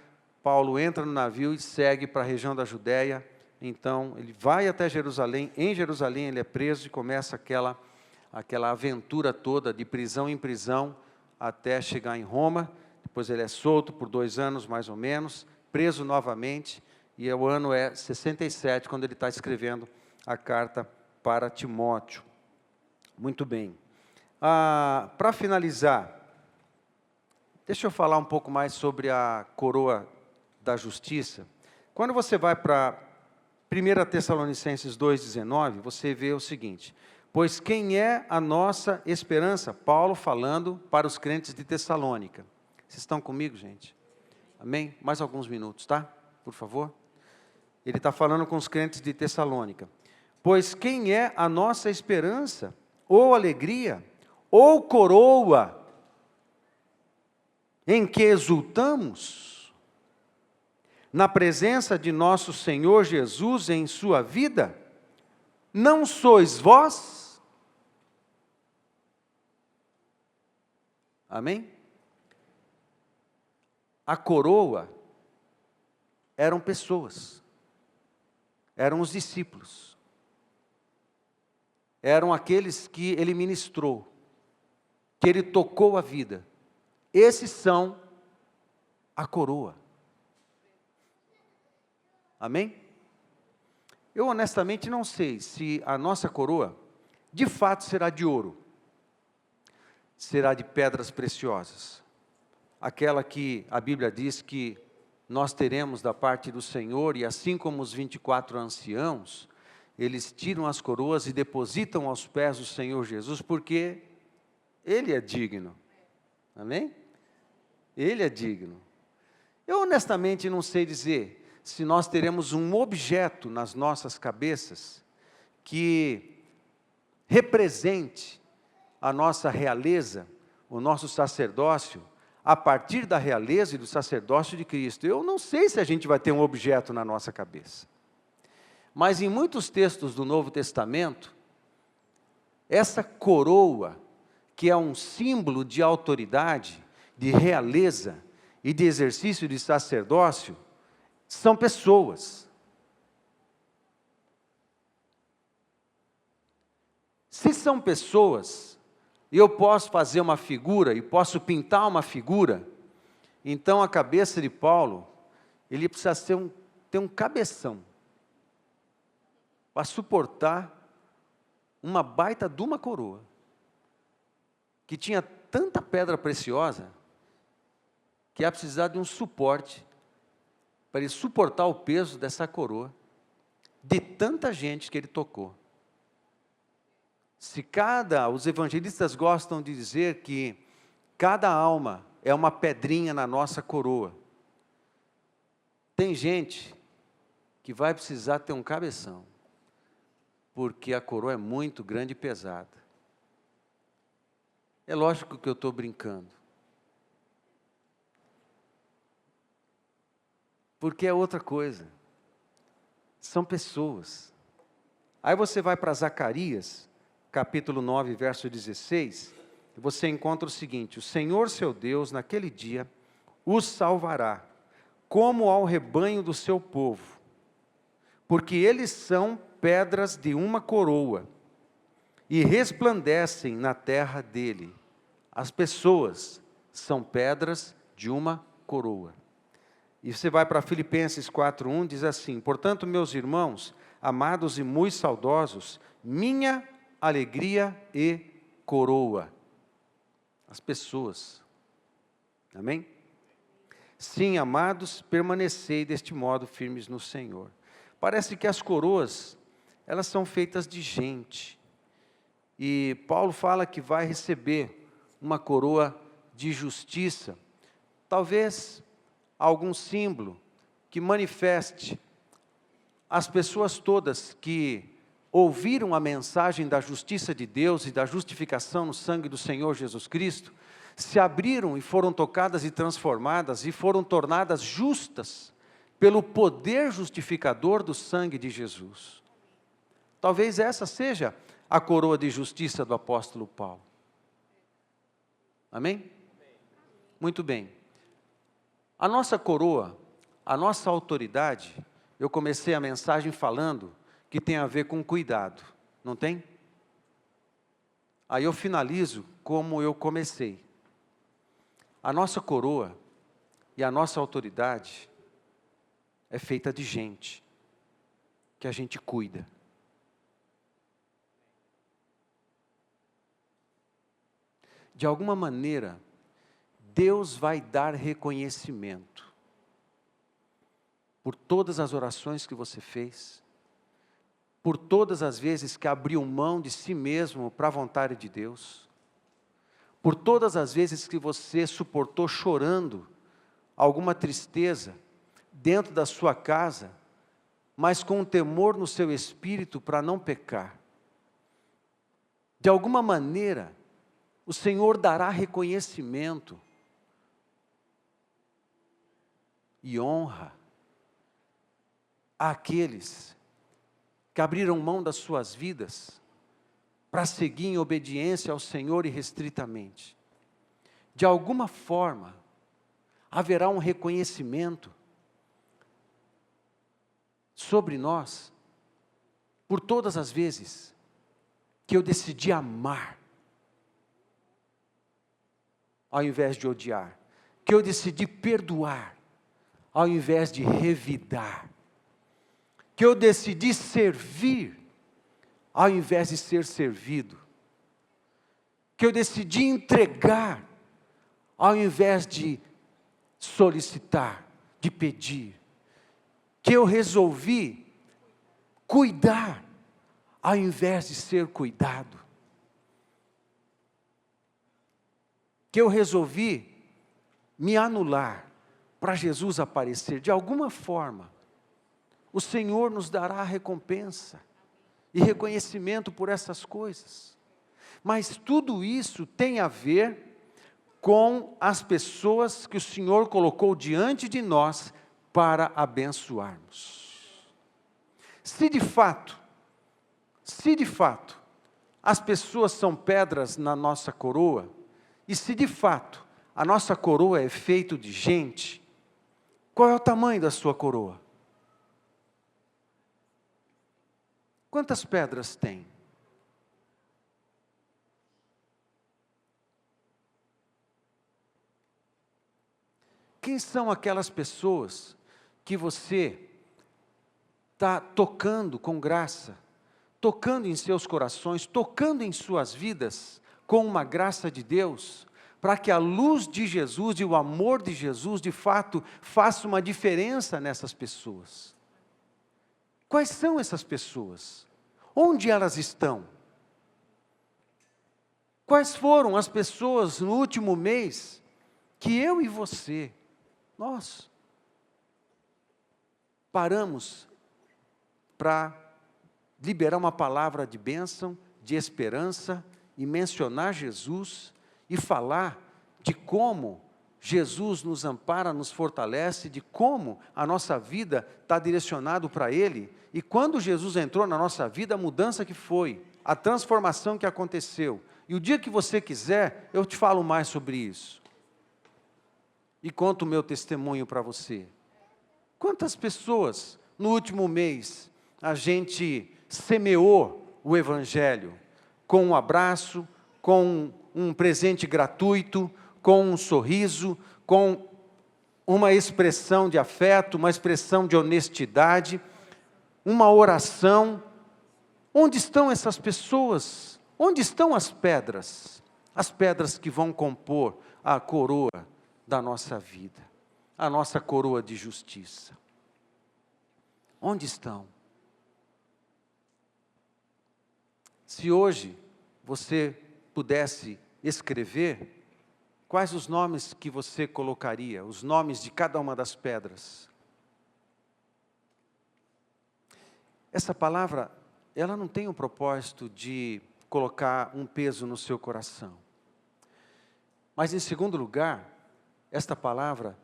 Paulo entra no navio e segue para a região da Judéia. Então, ele vai até Jerusalém. Em Jerusalém, ele é preso e começa aquela aventura toda, de prisão em prisão, até chegar em Roma. Depois ele é solto por 2 anos, mais ou menos, preso novamente, e o ano é 67, quando ele está escrevendo a carta para Timóteo. Muito bem. Para finalizar, deixa eu falar um pouco mais sobre a coroa da justiça. Quando você vai para 1 Tessalonicenses 2,19, você vê o seguinte: pois quem é a nossa esperança? Paulo falando para os crentes de Tessalônica. Vocês estão comigo, gente? Amém? Mais alguns minutos, tá? Por favor. Ele está falando com os crentes de Tessalônica. Pois quem é a nossa esperança, ou alegria, ou coroa, em que exultamos, na presença de nosso Senhor Jesus em sua vida? Não sois vós? Amém? A coroa eram pessoas, eram os discípulos, eram aqueles que ele ministrou, que ele tocou a vida. Esses são a coroa. Amém? Eu honestamente não sei se a nossa coroa, de fato, será de ouro, será de pedras preciosas, aquela que a Bíblia diz que nós teremos da parte do Senhor, e assim como os 24 anciãos, eles tiram as coroas e depositam aos pés do Senhor Jesus, porque Ele é digno. Amém? Ele é digno. Eu honestamente não sei dizer se nós teremos um objeto nas nossas cabeças que represente a nossa realeza, o nosso sacerdócio, a partir da realeza e do sacerdócio de Cristo. Eu não sei se a gente vai ter um objeto na nossa cabeça. Mas em muitos textos do Novo Testamento, essa coroa, que é um símbolo de autoridade, de realeza e de exercício de sacerdócio, são pessoas. Se são pessoas, e eu posso fazer uma figura, e posso pintar uma figura, então a cabeça de Paulo, ele precisa ter um cabeção, para suportar uma baita de uma coroa, que tinha tanta pedra preciosa, que ia precisar de um suporte, para ele suportar o peso dessa coroa, de tanta gente que ele tocou. Os evangelistas gostam de dizer que cada alma é uma pedrinha na nossa coroa. Tem gente que vai precisar ter um cabeção, porque a coroa é muito grande e pesada. É lógico que eu estou brincando, porque é outra coisa, são pessoas. Aí você vai para Zacarias, capítulo 9, verso 16, e você encontra o seguinte: o Senhor seu Deus, naquele dia, os salvará, como ao rebanho do seu povo, porque eles são pedras de uma coroa, e resplandecem na terra dele. As pessoas são pedras de uma coroa. E você vai para Filipenses 4:1, diz assim: portanto, meus irmãos, amados e muito saudosos, minha alegria e coroa. As pessoas. Amém? Sim, amados, permanecei deste modo firmes no Senhor. Parece que as coroas, elas são feitas de gente. E Paulo fala que vai receber uma coroa de justiça. Talvez algum símbolo que manifeste as pessoas todas que ouviram a mensagem da justiça de Deus e da justificação no sangue do Senhor Jesus Cristo, se abriram e foram tocadas e transformadas e foram tornadas justas pelo poder justificador do sangue de Jesus. Talvez essa seja a coroa de justiça do apóstolo Paulo. Amém? Muito bem. A nossa coroa, a nossa autoridade, eu comecei a mensagem falando que tem a ver com cuidado, não tem? Aí eu finalizo como eu comecei. A nossa coroa e a nossa autoridade é feita de gente, que a gente cuida. De alguma maneira, Deus vai dar reconhecimento por todas as orações que você fez, por todas as vezes que abriu mão de si mesmo para a vontade de Deus, por todas as vezes que você suportou chorando alguma tristeza dentro da sua casa, mas com um temor no seu espírito para não pecar. De alguma maneira, o Senhor dará reconhecimento e honra àqueles que abriram mão das suas vidas para seguir em obediência ao Senhor irrestritamente. De alguma forma, haverá um reconhecimento sobre nós, por todas as vezes que eu decidi amar, ao invés de odiar, que eu decidi perdoar, ao invés de revidar, que eu decidi servir, ao invés de ser servido, que eu decidi entregar, ao invés de solicitar, de pedir, que eu resolvi cuidar, ao invés de ser cuidado, que eu resolvi me anular para Jesus aparecer. De alguma forma, o Senhor nos dará recompensa e reconhecimento por essas coisas. Mas tudo isso tem a ver com as pessoas que o Senhor colocou diante de nós para abençoarmos. Se de fato, as pessoas são pedras na nossa coroa, e se de fato a nossa coroa é feita de gente, qual é o tamanho da sua coroa? Quantas pedras tem? Quem são aquelas pessoas que você está tocando com graça, tocando em seus corações, tocando em suas vidas, com uma graça de Deus, para que a luz de Jesus e o amor de Jesus, de fato, faça uma diferença nessas pessoas? Quais são essas pessoas? Onde elas estão? Quais foram as pessoas no último mês que eu e você, nós, paramos para liberar uma palavra de bênção, de esperança, e mencionar Jesus, e falar de como Jesus nos ampara, nos fortalece, de como a nossa vida está direcionada para Ele, e quando Jesus entrou na nossa vida, a mudança que foi, a transformação que aconteceu. E o dia que você quiser, eu te falo mais sobre isso. E conto o meu testemunho para você. Quantas pessoas, no último mês, a gente semeou o Evangelho com um abraço, com um presente gratuito, com um sorriso, com uma expressão de afeto, uma expressão de honestidade, uma oração. Onde estão essas pessoas? Onde estão as pedras? As pedras que vão compor a coroa da nossa vida, a nossa coroa de justiça. Onde estão? Se hoje você pudesse escrever, quais os nomes que você colocaria? Os nomes de cada uma das pedras. Essa palavra, ela não tem o propósito de colocar um peso no seu coração. Mas, em segundo lugar, esta palavra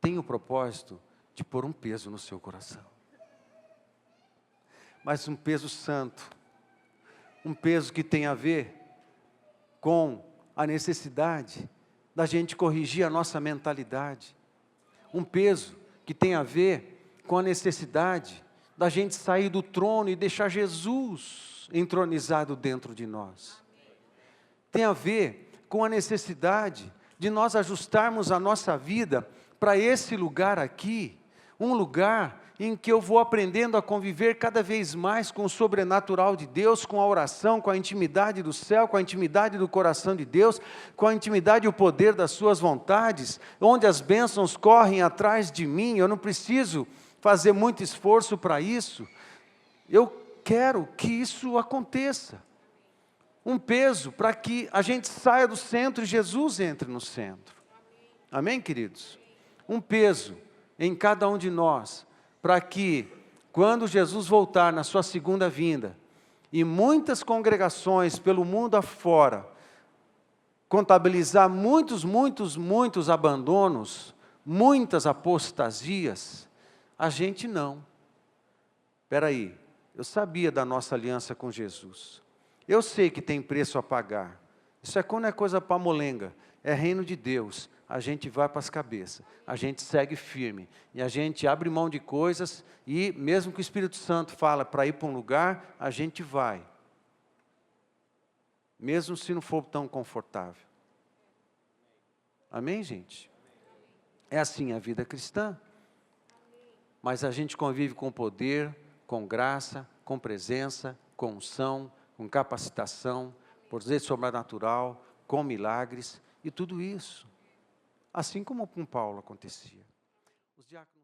tem o propósito de pôr um peso no seu coração. Mas um peso santo. Um peso que tem a ver com a necessidade da gente corrigir a nossa mentalidade. Um peso que tem a ver com a necessidade da gente sair do trono e deixar Jesus entronizado dentro de nós. Tem a ver com a necessidade de nós ajustarmos a nossa vida para esse lugar aqui, um lugar em que eu vou aprendendo a conviver cada vez mais com o sobrenatural de Deus, com a oração, com a intimidade do céu, com a intimidade do coração de Deus, com a intimidade e o poder das suas vontades, onde as bênçãos correm atrás de mim, eu não preciso fazer muito esforço para isso. Eu quero que isso aconteça. Um peso para que a gente saia do centro e Jesus entre no centro. Amém, queridos? Um peso em cada um de nós, para que, quando Jesus voltar na sua segunda vinda, e muitas congregações pelo mundo afora, contabilizar muitos abandonos, muitas apostasias, a gente não. Espera aí, eu sabia da nossa aliança com Jesus. Eu sei que tem preço a pagar. Isso não é coisa para molenga, é reino de Deus. A gente vai para as cabeças, a gente segue firme, e a gente abre mão de coisas, e mesmo que o Espírito Santo fala para ir para um lugar, a gente vai. Mesmo se não for tão confortável. Amém, gente? É assim a vida cristã. Mas a gente convive com poder, com graça, com presença, com unção, com capacitação, poder sobrenatural, com milagres, e tudo isso. Assim como com Paulo acontecia. Os diáconos